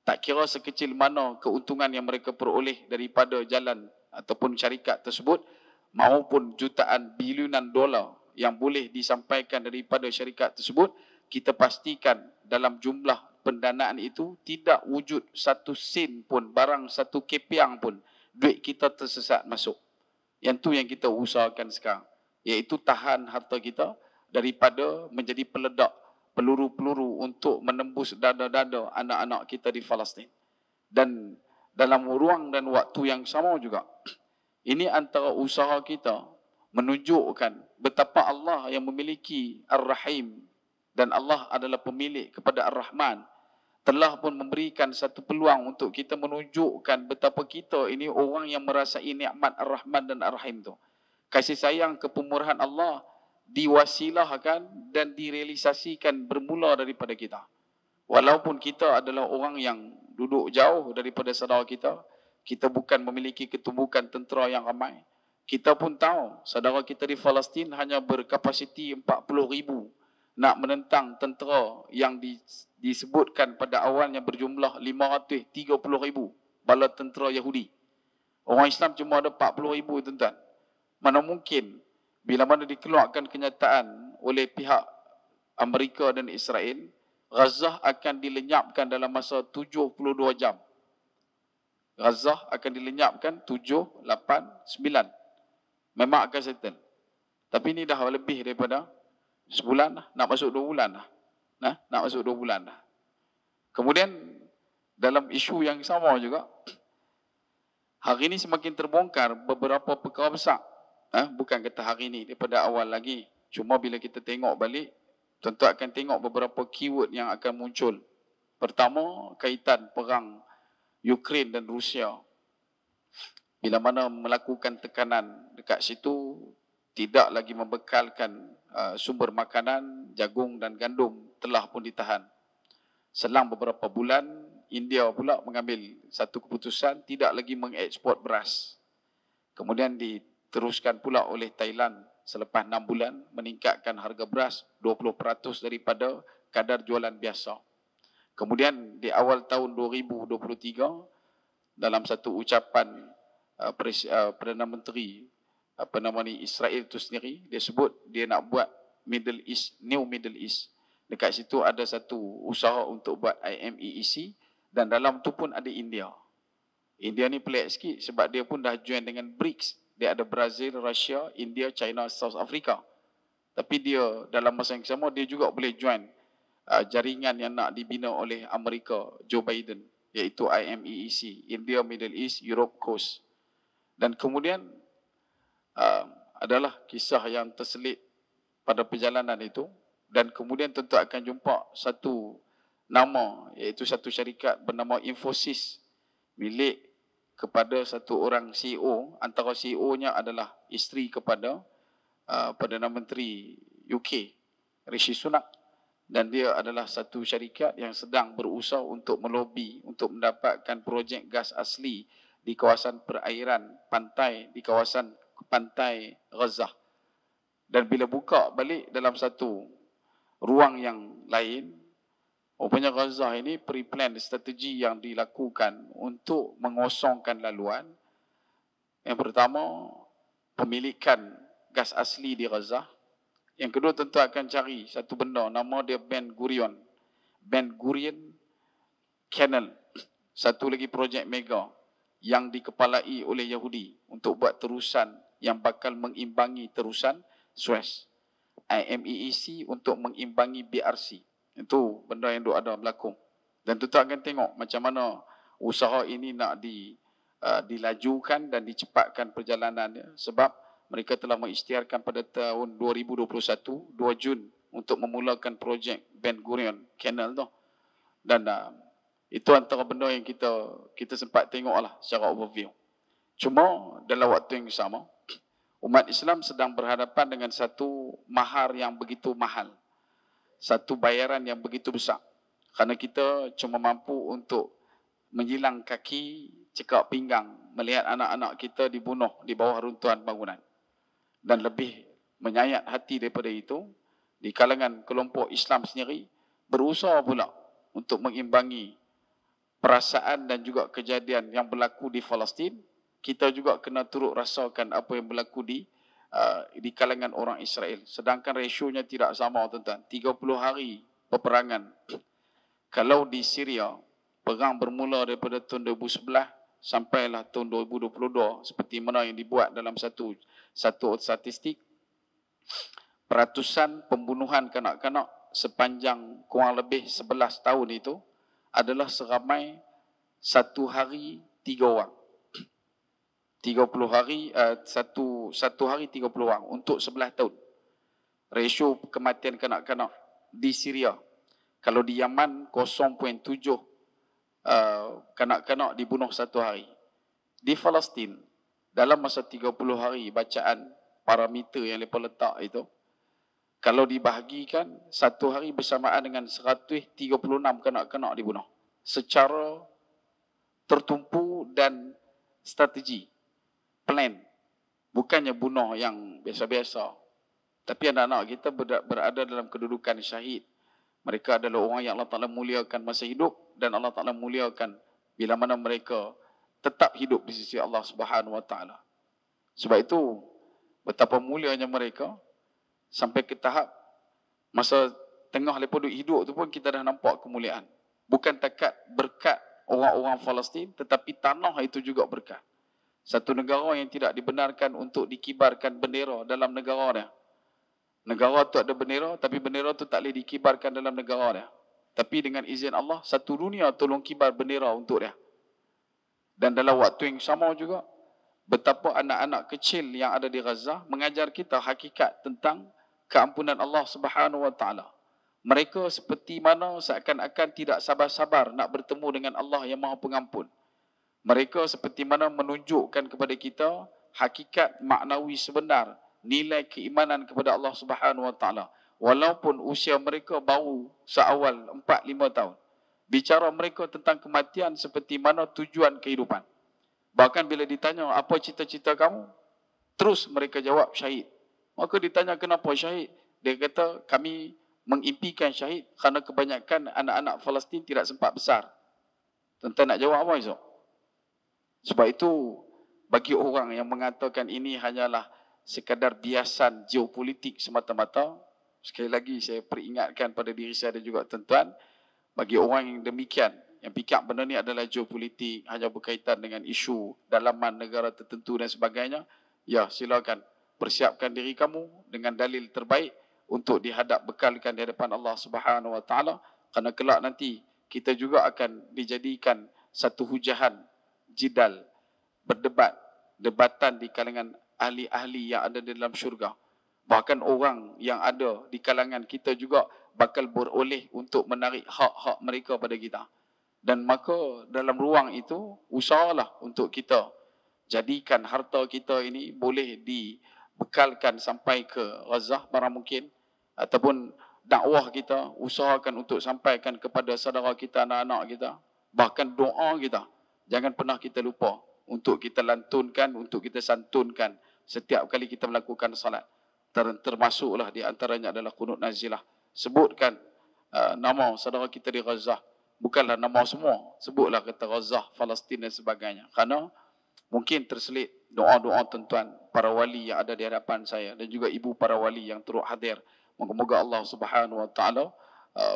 Tak kira sekecil mana keuntungan yang mereka peroleh daripada jalan ataupun syarikat tersebut, maupun jutaan biliunan dolar yang boleh disampaikan daripada syarikat tersebut, kita pastikan dalam jumlah pendanaan itu tidak wujud satu sen pun, barang satu kepiang pun duit kita tersesat masuk. Yang tu yang kita usahakan sekarang, iaitu tahan harta kita daripada menjadi peledak peluru-peluru untuk menembus dada-dada anak-anak kita di Palestin. Dan dalam ruang dan waktu yang sama juga, ini antara usaha kita menunjukkan betapa Allah yang memiliki Ar-Rahim dan Allah adalah pemilik kepada Ar-Rahman, telah pun memberikan satu peluang untuk kita menunjukkan betapa kita ini orang yang merasai nikmat Ar-Rahman dan Ar-Rahim tu. Kasih sayang kepemurahan Allah diwasilahkan dan direalisasikan bermula daripada kita. Walaupun kita adalah orang yang duduk jauh daripada saudara kita, kita bukan memiliki ketumbukan tentera yang ramai. Kita pun tahu saudara kita di Palestin hanya berkapasiti 40,000 nak menentang tentera yang disebutkan pada awalnya berjumlah 530,000 bala tentera Yahudi. Orang Islam cuma ada 40,000 tuan-tuan. Mana mungkin bila mana dikeluarkan kenyataan oleh pihak Amerika dan Israel, Gaza akan dilenyapkan dalam masa 72 jam. Gaza akan dilenyapkan 7, 8, 9. Memang akan settle. Tapi ini dah lebih daripada sebulan dah. Nak masuk 2 bulan dah. Nak masuk 2 bulan dah. Kemudian dalam isu yang sama juga, hari ini semakin terbongkar beberapa perkara besar. Bukan kata hari ini, daripada awal lagi. Cuma bila kita tengok balik, tentu akan tengok beberapa keyword yang akan muncul. Pertama, kaitan perang Ukraine dan Rusia. Bila mana melakukan tekanan dekat situ, tidak lagi membekalkan sumber makanan, jagung dan gandum telah pun ditahan. Selang beberapa bulan, India pula mengambil satu keputusan tidak lagi mengeksport beras. Kemudian diteruskan pula oleh Thailand selepas 6 bulan meningkatkan harga beras 20% daripada kadar jualan biasa. Kemudian di awal tahun 2023, dalam satu ucapan Perdana Menteri Israel itu sendiri, dia sebut dia nak buat Middle East, New Middle East. Dekat situ ada satu usaha untuk buat IMEEC dan dalam tu pun ada India. India ni pelik sikit sebab dia pun dah join dengan BRICS. Dia ada Brazil, Russia, India, China, South Africa. Tapi dia dalam masa yang sama dia juga boleh join jaringan yang nak dibina oleh Amerika, Joe Biden, iaitu IMEEC, India, Middle East, Europe Coast. Dan kemudian adalah kisah yang terselit pada perjalanan itu. Dan kemudian tentu akan jumpa satu nama, iaitu satu syarikat bernama Infosys, milik kepada satu orang CEO. Antara CEO-nya adalah isteri kepada Perdana Menteri UK, Rishi Sunak. Dan dia adalah satu syarikat yang sedang berusaha untuk melobi untuk mendapatkan projek gas asli di kawasan perairan pantai, di kawasan pantai Gaza. Dan bila buka balik dalam satu ruang yang lain, rupanya Gaza ini pre-plan strategi yang dilakukan untuk mengosongkan laluan. Yang pertama, pemilikan gas asli di Gaza. Yang kedua, tentu akan cari satu benda, nama dia Ben Gurion. Ben Gurion Canal. Satu lagi projek mega yang dikepalai oleh Yahudi untuk buat terusan yang bakal mengimbangi terusan Suez. IMEEC untuk mengimbangi BRC. Itu benda yang ada berlaku. Dan tentu akan tengok macam mana usaha ini nak dilajukan dan dicepatkan perjalanannya, sebab mereka telah mengisytiharkan pada tahun 2021, 2 Jun, untuk memulakan projek Ben Gurion Canal tu. Dan itu antara benda yang kita sempat tengoklah secara overview. Cuma dalam waktu yang sama, umat Islam sedang berhadapan dengan satu mahar yang begitu mahal. Satu bayaran yang begitu besar. Kerana kita cuma mampu untuk menjilang kaki, cekak pinggang, melihat anak-anak kita dibunuh di bawah runtuhan bangunan. Dan lebih menyayat hati daripada itu, di kalangan kelompok Islam sendiri, berusaha pula untuk mengimbangi perasaan dan juga kejadian yang berlaku di Palestin. Kita juga kena turut rasakan apa yang berlaku di kalangan orang Israel. Sedangkan rasionya tidak sama, tuan-tuan. 30 hari peperangan. Kalau di Syria, perang bermula daripada tahun 2011 sampailah tahun 2022, seperti mana yang dibuat dalam satu statistik, peratusan pembunuhan kanak-kanak sepanjang kurang lebih 11 tahun itu adalah seramai 1 hari 3 orang. 30 hari, satu hari 30 orang untuk 11 tahun. Rasio kematian kanak-kanak di Syria. Kalau di Yaman 0.7 kanak-kanak dibunuh 1 hari. Di Palestin, dalam masa 30 hari bacaan parameter yang mereka letak itu, kalau dibahagikan, 1 hari bersamaan dengan 136 kanak-kanak dibunuh. Secara tertumpu dan strategi, plan. Bukannya bunuh yang biasa-biasa. Tapi anak-anak kita berada dalam kedudukan syahid. Mereka adalah orang yang Allah Ta'ala muliakan masa hidup, dan Allah Ta'ala muliakan bila mana mereka tetap hidup di sisi Allah Subhanahu Wa Ta'ala. Sebab itu, betapa mulianya mereka, sampai ke tahap masa tengah mereka hidup tu pun kita dah nampak kemuliaan. Bukan takat berkat orang-orang Palestin, tetapi tanah itu juga berkat. Satu negara yang tidak dibenarkan untuk dikibarkan bendera dalam negara dia. Negara tu ada bendera, tapi bendera tu tak boleh dikibarkan dalam negara dia. Tapi dengan izin Allah, satu dunia tolong kibar bendera untuk dia. Dan dalam waktu yang sama juga, betapa anak-anak kecil yang ada di Gaza mengajar kita hakikat tentang keampunan Allah Subhanahu Wa Ta'ala. Mereka seperti mana seakan-akan tidak sabar-sabar nak bertemu dengan Allah yang Maha Pengampun. Mereka seperti mana menunjukkan kepada kita hakikat maknawi sebenar, nilai keimanan kepada Allah Subhanahu Wa Ta'ala. Walaupun usia mereka baru seawal 4-5 tahun. Bicara mereka tentang kematian seperti mana tujuan kehidupan. Bahkan bila ditanya, apa cita-cita kamu? Terus mereka jawab, syahid. Maka ditanya, kenapa syahid? Dia kata, kami mengimpikan syahid kerana kebanyakan anak-anak Palestin tidak sempat besar. Tuan-tuan nak jawab apa esok? Sebab itu, bagi orang yang mengatakan ini hanyalah sekadar biasan geopolitik semata-mata, sekali lagi saya peringatkan pada diri saya dan juga tuan-tuan, bagi orang yang demikian, yang fikir benda ni adalah geopolitik, hanya berkaitan dengan isu dalaman negara tertentu dan sebagainya, ya silakan persiapkan diri kamu dengan dalil terbaik untuk bekalkan di hadapan Allah Subhanahu Wa Ta'ala, kerana kelak nanti kita juga akan dijadikan satu hujahan, jidal, debatan di kalangan ahli-ahli yang ada di dalam syurga. Bahkan orang yang ada di kalangan kita juga bakal beroleh untuk menarik hak-hak mereka pada kita. Dan maka dalam ruang itu, usahalah untuk kita jadikan harta kita ini boleh dibekalkan sampai ke Gaza barang mungkin, ataupun dakwah kita, usahakan untuk sampaikan kepada saudara kita, anak-anak kita, bahkan doa kita, jangan pernah kita lupa untuk kita lantunkan, untuk kita santunkan setiap kali kita melakukan salat. Termasuklah di antaranya adalah qunut nazilah. Sebutkan nama saudara kita di Gaza. Bukanlah nama semua. Sebutlah kata Gaza, Palestin dan sebagainya. Kerana mungkin terselit doa-doa tuan-tuan para wali yang ada di hadapan saya dan juga ibu para wali yang turut hadir. Moga-moga Allah Subhanahu Wa Ta'ala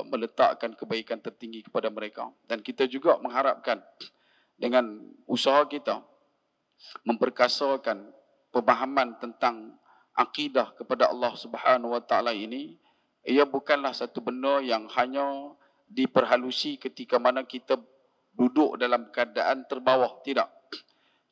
meletakkan kebaikan tertinggi kepada mereka. Dan kita juga mengharapkan dengan usaha kita memperkasakan pemahaman tentang akidah kepada Allah Subhanahu Wa Ta'ala ini, ia bukanlah satu benda yang hanya diperhalusi ketika mana kita duduk dalam keadaan terbawah. Tidak.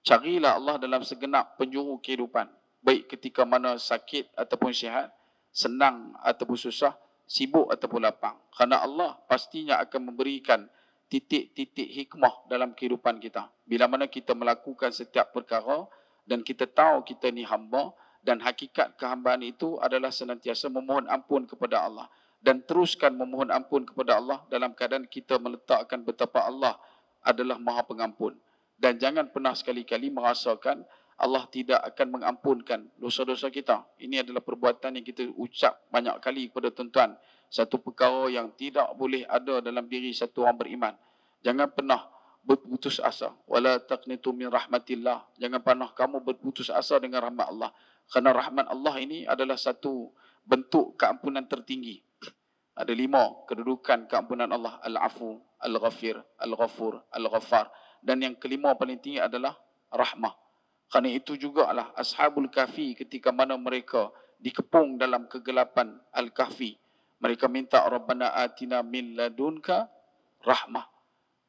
Carilah Allah dalam segenap penjuru kehidupan. Baik ketika mana sakit ataupun sihat, senang ataupun susah, sibuk ataupun lapang. Kerana Allah pastinya akan memberikan titik-titik hikmah dalam kehidupan kita. Bila mana kita melakukan setiap perkara dan kita tahu kita ni hamba, dan hakikat kehambaan itu adalah senantiasa memohon ampun kepada Allah. dan teruskan memohon ampun kepada Allah dalam keadaan kita meletakkan betapa Allah adalah Maha Pengampun. Dan jangan pernah sekali-kali merasakan Allah tidak akan mengampunkan dosa-dosa kita. Ini adalah perbuatan yang kita ucap banyak kali kepada tuan-tuan. Satu perkara yang tidak boleh ada dalam diri satu orang beriman. Jangan pernah berputus asa. Wala taqnitu min rahmatillah. Jangan pernah kamu berputus asa dengan rahmat Allah. Kerana rahmat Allah ini adalah satu bentuk keampunan tertinggi. Ada 5 kedudukan keampunan Allah. Al-Afu, Al-Ghafir, Al-Ghafur, Al-Ghaffar. Dan yang kelima paling tinggi adalah rahmah. Kerana itu jugalah Ashabul Kahfi ketika mana mereka dikepung dalam kegelapan Al-Kahfi. Mereka minta Rabbana atina min ladunka rahmah.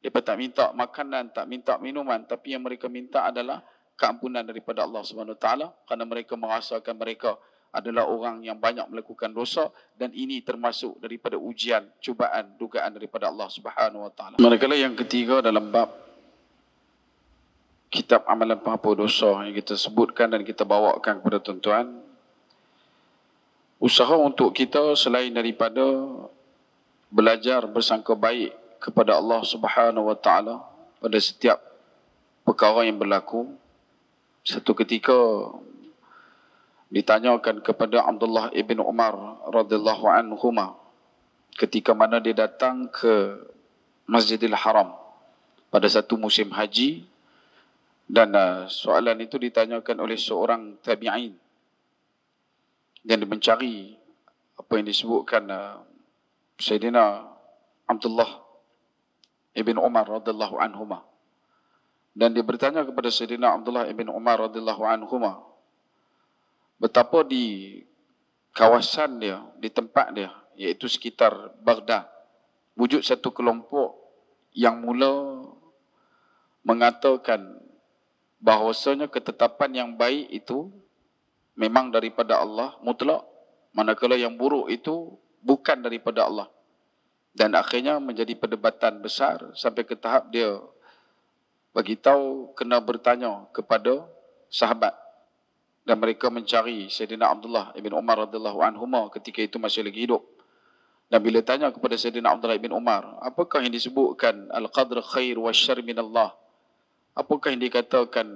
Mereka tak minta makanan, tak minta minuman. Tapi yang mereka minta adalah keampunan daripada Allah SWT. Kerana mereka merasakan mereka adalah orang yang banyak melakukan dosa. Dan ini termasuk daripada ujian, cubaan, dugaan daripada Allah SWT. Manakala yang ketiga dalam bab kitab amalan penghapus dosa yang kita sebutkan dan kita bawakan kepada tuan-tuan. Usaha untuk kita selain daripada belajar bersangka baik kepada Allah Subhanahu Wa Taala pada setiap perkara yang berlaku. Satu ketika ditanyakan kepada Abdullah ibn Umar radhiyallahu anhuma ketika mana dia datang ke Masjidil Haram pada satu musim haji. Dan soalan itu ditanyakan oleh seorang tabi'in. Dan dia mencari apa yang disebutkan Sayyidina Abdullah ibn Umar radhiyallahu anhuma. Dan dia bertanya kepada Sayyidina Abdullah ibn Umar radhiyallahu anhuma betapa di kawasan dia, di tempat dia, iaitu sekitar Baghdad, wujud satu kelompok yang mula mengatakan bahawasanya ketetapan yang baik itu memang daripada Allah mutlak, manakala yang buruk itu bukan daripada Allah. Dan akhirnya menjadi perdebatan besar sampai ke tahap dia bagi tahu kena bertanya kepada sahabat. Dan mereka mencari Sayyidina Abdullah ibn Umar radhiyallahu anhuma ketika itu masih lagi hidup. Dan bila tanya kepada Sayyidina Abdullah ibn Umar, apakah yang disebutkan al-qadr khair wa syarr min Allah? Apakah yang dikatakan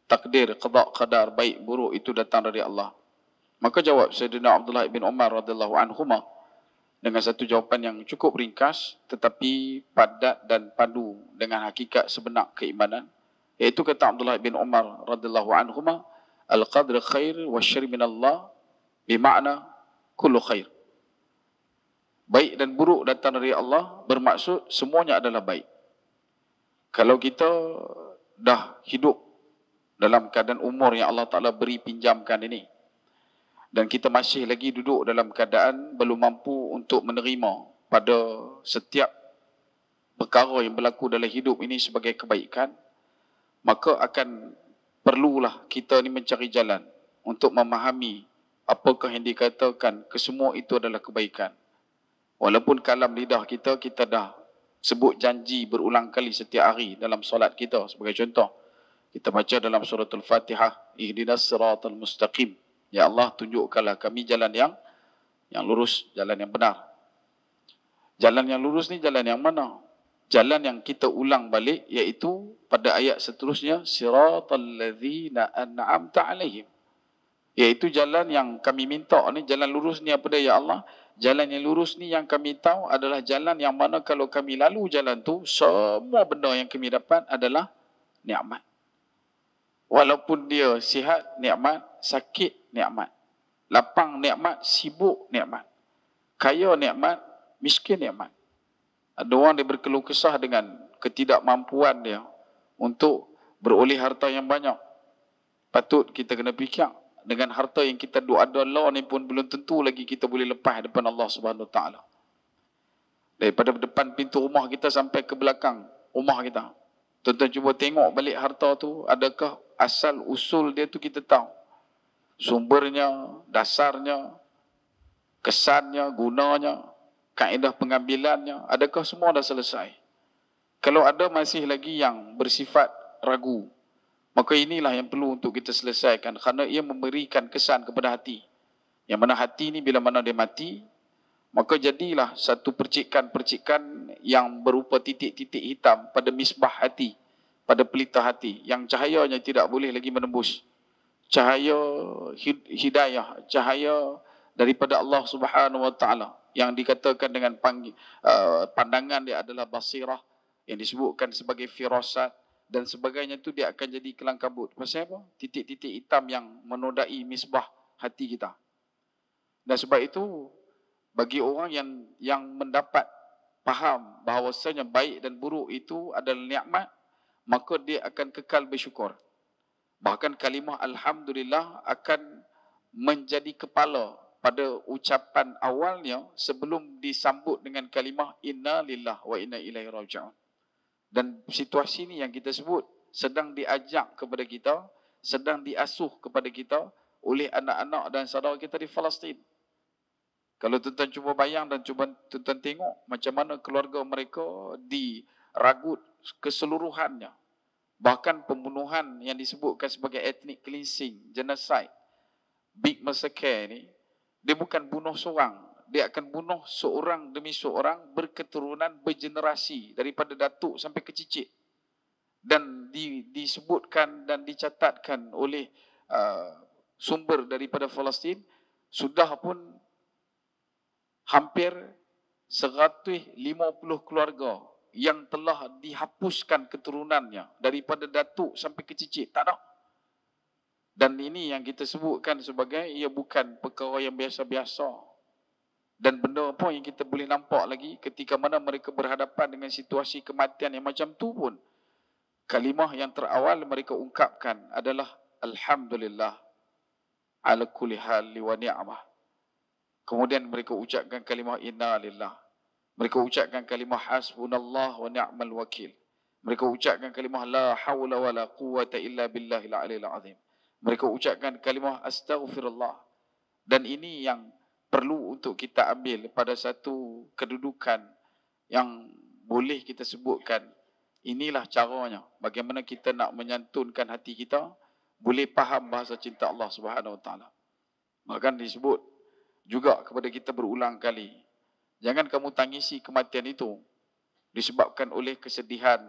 takdir, qada, qadar, baik, buruk itu datang dari Allah? Maka jawab Sayyidina Abdullah bin Umar radhiyallahu anhuma dengan satu jawapan yang cukup ringkas tetapi padat dan padu dengan hakikat sebenar keimanan. Iaitu kata Abdullah bin Umar radhiyallahu anhuma, al-qadr khair wa syarr min Allah bermakna kullu khair. Baik dan buruk datang dari Allah bermaksud semuanya adalah baik. Kalau kita dah hidup dalam keadaan umur yang Allah Ta'ala beri pinjamkan ini, dan kita masih lagi duduk dalam keadaan belum mampu untuk menerima pada setiap perkara yang berlaku dalam hidup ini sebagai kebaikan, maka akan perlulah kita ni mencari jalan untuk memahami apakah yang dikatakan kesemua itu adalah kebaikan. Walaupun kalam lidah kita dah sebut janji berulang kali setiap hari dalam solat kita. Sebagai contoh, kita baca dalam suratul Fatihah, ihdinas siratal mustaqim. Ya Allah, tunjukkanlah kami jalan yang lurus, jalan yang benar. Jalan yang lurus ni jalan yang mana? Jalan yang kita ulang balik, iaitu pada ayat seterusnya, siratal ladzina an'amta alaihim. Iaitu jalan yang kami minta ni, jalan lurus ni apa dia ya Allah? Jalan yang lurus ni yang kami tahu adalah jalan yang mana kalau kami lalu jalan tu, semua benda yang kami dapat adalah nikmat. Walaupun dia sihat, nikmat, sakit, nikmat. Lapang, nikmat, sibuk, nikmat. Kaya, nikmat, miskin, nikmat. Ada orang dia berkeluh kesah dengan ketidakmampuan dia untuk beroleh harta yang banyak. Patut kita kena fikir, dengan harta yang kita ada Allah ni pun belum tentu lagi kita boleh lepas depan Allah Subhanahu Wa Taala. Daripada depan pintu rumah kita sampai ke belakang rumah kita. Tuan-tuan cuba tengok balik harta tu, adakah asal usul dia tu kita tahu. Sumbernya, dasarnya, kesannya, gunanya, kaedah pengambilannya, adakah semua dah selesai? Kalau ada masih lagi yang bersifat ragu, maka inilah yang perlu untuk kita selesaikan, kerana ia memberikan kesan kepada hati. Yang mana hati ni bila mana dia mati, Maka jadilah satu percikan-percikan yang berupa titik-titik hitam pada misbah hati, pada pelita hati, yang cahayanya tidak boleh lagi menembus. Cahaya hidayah, cahaya daripada Allah Subhanahu wa taala yang dikatakan dengan pandangan dia adalah basirah, yang disebutkan sebagai firasat dan sebagainya, itu dia akan jadi kelang kabut. Pasal apa? Titik-titik hitam yang menodai misbah hati kita. Dan sebab itu, bagi orang yang mendapat faham bahawasanya baik dan buruk itu adalah nikmat, maka dia akan kekal bersyukur. Bahkan kalimah Alhamdulillah akan menjadi kepala pada ucapan awalnya sebelum disambut dengan kalimah Inna lillah wa inna ilaihi raji'un. Dan situasi ini yang kita sebut sedang diajak kepada kita, sedang diasuh kepada kita oleh anak-anak dan saudara kita di Palestin. Kalau tuan-tuan cuba bayang dan cuba tuan-tuan tengok macam mana keluarga mereka diragut keseluruhannya. Bahkan pembunuhan yang disebutkan sebagai ethnic cleansing, genocide, big massacre ni, dia bukan bunuh seorang. Dia akan bunuh seorang demi seorang berketurunan bergenerasi daripada datuk sampai ke cicit. Dan disebutkan dan dicatatkan oleh sumber daripada Palestin, sudah pun hampir 150 keluarga yang telah dihapuskan keturunannya daripada datuk sampai ke cicit. Tak ada. Dan ini yang kita sebutkan sebagai ia bukan perkara yang biasa-biasa. Dan benda apa yang kita boleh nampak lagi ketika mana mereka berhadapan dengan situasi kematian yang macam tu pun, kalimah yang terawal mereka ungkapkan adalah Alhamdulillah ala kulli hal wa ni'mah. Kemudian mereka ucapkan kalimah inna lillah. Mereka ucapkan kalimah hasbunallah wa ni'mal wakil. Mereka ucapkan kalimah la hawla wa la quwata illa billahil aliyil azim. Mereka ucapkan kalimah astaghfirullah. Dan ini yang perlu untuk kita ambil pada satu kedudukan yang boleh kita sebutkan. Inilah caranya bagaimana kita nak menyantunkan hati kita, boleh faham bahasa cinta Allah Subhanahu wa taala. Bahkan disebut juga kepada kita berulang kali, jangan kamu tangisi kematian itu disebabkan oleh kesedihan,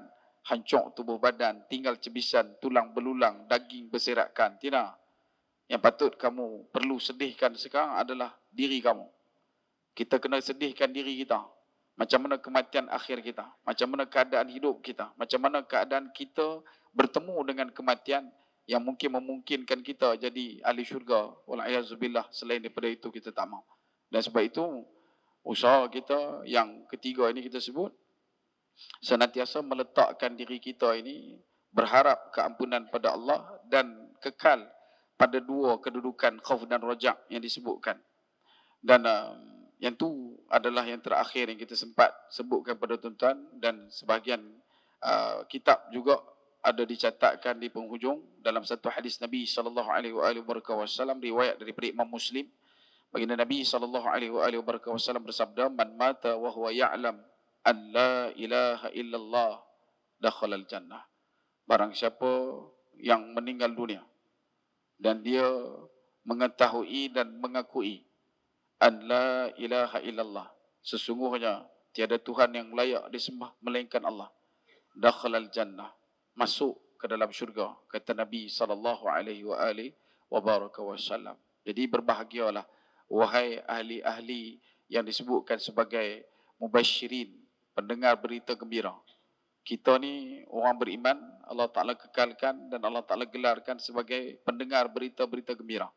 hancur tubuh badan, tinggal cebisan, tulang belulang, daging berserakan. Tidak. Yang patut kamu perlu sedihkan sekarang adalah diri kamu. Kita kena sedihkan diri kita. Macam mana kematian akhir kita, macam mana keadaan hidup kita, macam mana keadaan kita bertemu dengan kematian yang mungkin memungkinkan kita jadi ahli syurga. Wal'ayazubillah, selain daripada itu kita tak mahu. Dan sebab itu, usaha kita yang ketiga ini kita sebut, senantiasa meletakkan diri kita ini berharap keampunan pada Allah dan kekal pada dua kedudukan khauf dan rajak yang disebutkan. Dan yang tu adalah yang terakhir yang kita sempat sebutkan pada tuan-tuan, dan sebahagian kitab juga ada dicatatkan di penghujung dalam satu hadis Nabi SAW, riwayat daripada Imam Muslim. Baginda Nabi SAW bersabda, man mata wa huwa ya'lam an la ilaha illallah dakhalal jannah. Barang siapa yang meninggal dunia dan dia mengetahui dan mengakui an la ilaha illallah, sesungguhnya tiada Tuhan yang layak disembah melainkan Allah, dakhalal jannah, masuk ke dalam syurga, kata Nabi SAW. Jadi berbahagialah wahai ahli-ahli yang disebutkan sebagai mubasyirin, pendengar berita gembira. Kita ni orang beriman, Allah Ta'ala kekalkan dan Allah Ta'ala gelarkan sebagai pendengar berita-berita gembira.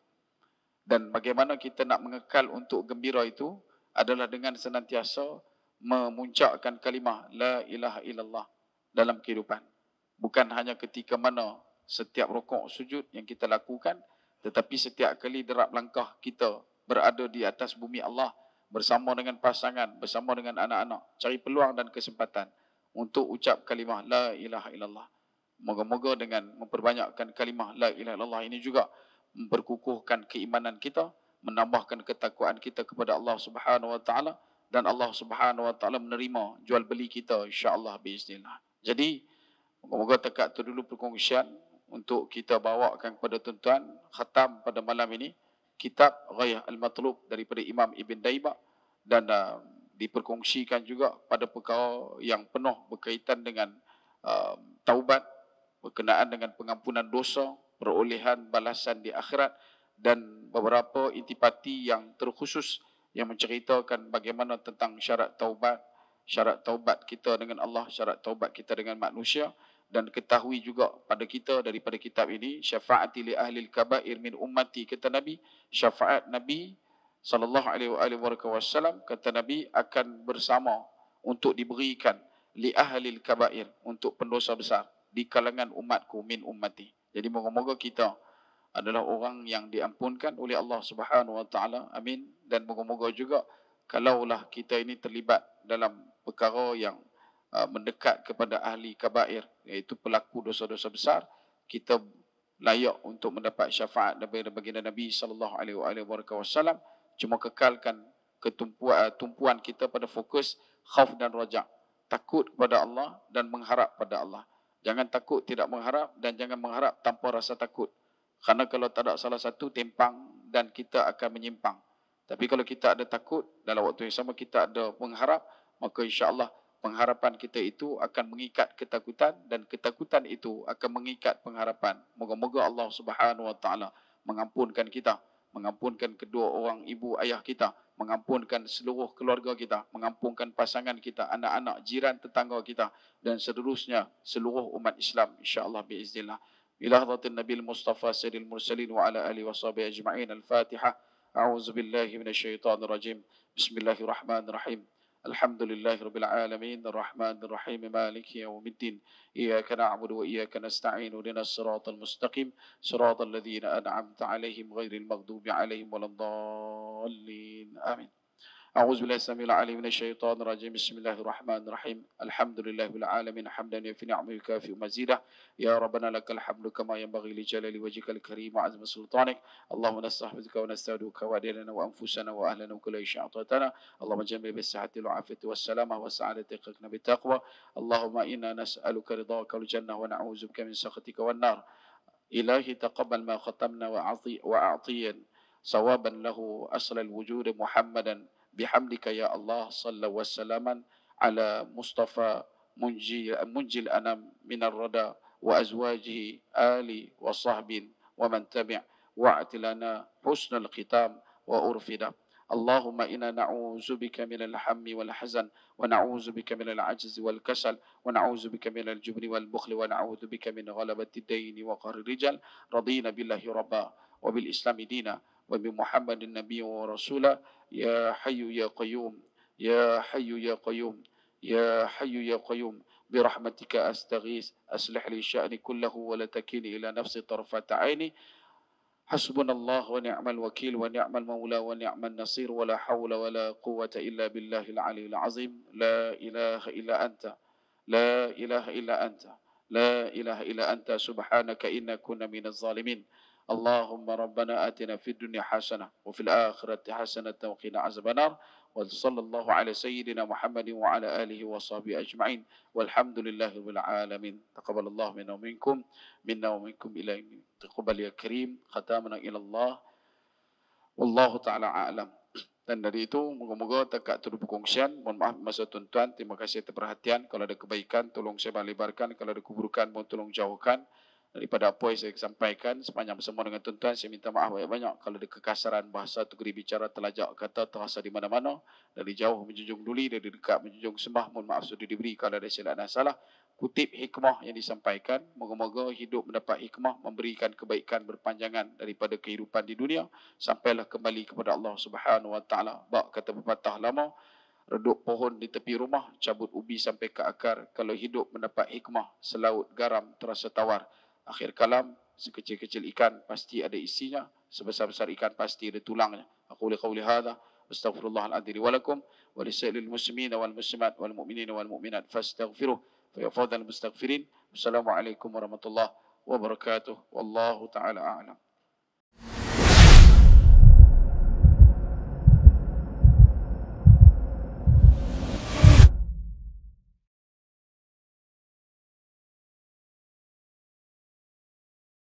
Dan bagaimana kita nak mengekal untuk gembira itu adalah dengan senantiasa memuncakkan kalimah la ilaha illallah dalam kehidupan. Bukan hanya ketika mana setiap rukuk sujud yang kita lakukan, tetapi setiap kali derap langkah kita berada di atas bumi Allah bersama dengan pasangan, bersama dengan anak-anak, cari peluang dan kesempatan untuk ucap kalimah la ilaha illallah. Moga-moga dengan memperbanyakkan kalimah la ilaha illallah ini juga memperkukuhkan keimanan kita, menambahkan ketakwaan kita kepada Allah Subhanahu wa taala, dan Allah Subhanahu wa taala menerima jual beli kita insya-Allah biiznillah. Jadi moga-moga dekat tu dulu perkongsian untuk kita bawakan kepada tuan-tuan, khatam pada malam ini kitab Ghayah Al-Matlub daripada Imam Ibn Daibah, dan diperkongsikan juga pada perkara yang penuh berkaitan dengan taubat, berkenaan dengan pengampunan dosa, perolehan balasan di akhirat, dan beberapa intipati yang terkhusus yang menceritakan bagaimana tentang syarat taubat kita dengan Allah, syarat taubat kita dengan manusia. Dan ketahui juga pada kita daripada kitab ini, syafaati li ahli al-kabair min ummati, kata Nabi, syafaat Nabi sallallahu alaihi wasallam, kata Nabi, akan bersama untuk diberikan li ahli al-kabair, untuk pendosa besar di kalangan umatku min ummati. Jadi moga-moga kita adalah orang yang diampunkan oleh Allah Subhanahu wa taala. Amin. Dan moga-moga juga kalaulah kita ini terlibat dalam perkara yang mendekat kepada ahli kabair, iaitu pelaku dosa-dosa besar, kita layak untuk mendapat syafaat daripada baginda Nabi sallallahu alaihi wasallam. Cuma kekalkan tumpuan kita pada fokus khauf dan raja, takut kepada Allah dan mengharap pada Allah. Jangan takut tidak mengharap, dan jangan mengharap tanpa rasa takut. Karena kalau tak ada salah satu, timpang dan kita akan menyimpang. Tapi kalau kita ada takut, dalam waktu yang sama kita ada mengharap, maka insya-Allah pengharapan kita itu akan mengikat ketakutan, dan ketakutan itu akan mengikat pengharapan. Moga-moga Allah Subhanahu wa taala mengampunkan kita, mengampunkan kedua orang ibu ayah kita, mengampunkan seluruh keluarga kita, mengampunkan pasangan kita, anak-anak, jiran, tetangga kita, dan seterusnya seluruh umat Islam insya-Allah biiznillah. Ila hadratin Nabil Mustafa Sayyidil Mursalin wa ala alihi wa sahbihi ajma'in. Al-Fatihah. A'udzu billahi minasyaitonir rajim. Bismillahirrahmanirrahim. Alhamdulillahi rabbil alamin, arrahmanir rahim, maliki yaumiddin. Iyyaka na'budu wa iyyaka nasta'in. Ihdinas siratal mustaqim, siratal ladzina an'amta 'alaihim ghairil maghdubi 'alaihim waladdallin. Amin. أعوذ بالله السميع العليم من الشيطان الرجيم. بسم الله الرحمن الرحيم. الحمد لله رب العالمين حمدا يفي نعمه يكافئ مزيده. يا ربنا لك الحمد كما ينبغي لجلال وجهك الكريم وعظم سلطانك. اللهم نستحفظك ونستودعك وأهلنا وأنفسنا وأهلنا وكل شيء أعطيتنا. اللهم جمع بالصحة والعافية والسلامة والسعادة تحققنا بالتقوى. اللهم إنا نسألك رضاك والجنة ونعوذ بك من سخطك والنار. إلهي تقبل ما ختمنا وأعطيا صوابا له أصل الوجود محمدا بحمدك يا الله. صلى وسلاما على مصطفى منجي الأنام من الردى وأزواجه آل وصحب ومن تبع، واعت لنا حسن الختام وأرفدا. اللهم إنا نعوذ بك من الهم والحزن، ونعوذ بك من العجز والكسل، ونعوذ بك من الجبن والبخل، ونعوذ بك من غلبة الدين وقهر الرجال. رضينا بالله ربا وبالإسلام دينا وبمحمد النبي ورسوله. يا حي يا قيوم، يا حي يا قيوم، يا حي يا قيوم، برحمتك أستغيث. أصلح لي شأني كله ولا تكلني إلى نفسي طرفة عيني. حسبنا الله ونعم الوكيل ونعم المولى ونعم النصير. ولا حول ولا قوة إلا بالله العلي العظيم. لا إله إلا أنت، لا إله إلا أنت، لا إله إلا أنت، سبحانك إنا كنا من الظالمين. اللهم ربنا آتنا في الدنيا حسنة وفي الآخرة حسنة وقنا عذاب النار. وصلى الله على سيدنا محمد وعلى آله وصحبه أجمعين. والحمد لله رب العالمين. تقبل الله منا ومنكم إلى تقبل يا كريم. ختامنا إلى الله والله تعالى أعلم. Dan dari itu, moga-moga tekak turut perkongsian. Mohon maaf masa tuan-tuan. Terima kasih atas perhatian. Kalau ada kebaikan, tolong saya lebarkan. Kalau ada keburukan, mohon tolong jauhkan. Daripada apa yang saya sampaikan sepanjang bersama dengan tuan-tuan, saya minta maaf banyak-banyak. Kalau ada kekasaran bahasa, tukar bicara, telajak kata, terasa di mana-mana. Dari jauh menjunjung duli, dari dekat menjunjung sembah. Mohon maaf sudah diberi kalau ada silap dan salah. Kutip hikmah yang disampaikan. Moga-moga hidup mendapat hikmah, memberikan kebaikan berpanjangan daripada kehidupan di dunia. Sampailah kembali kepada Allah Subhanahu Wa Taala. Bak kata pepatah lama, reduk pohon di tepi rumah, cabut ubi sampai ke akar. Kalau hidup mendapat hikmah, selaut garam terasa tawar. Akhir kalam, sekecil-kecil ikan pasti ada isinya, sebesar-besar ikan pasti ada tulangnya. Aku qauli hadza astaghfirullahaladzim wa lakum wa lisa'ilil muslimina wal muslimat wal mu'minina wal mu'minat fastaghfiruh fa yafadhal mustaghfirin. Wassalamualaikum warahmatullahi wabarakatuh. Wallahu taala a'lam.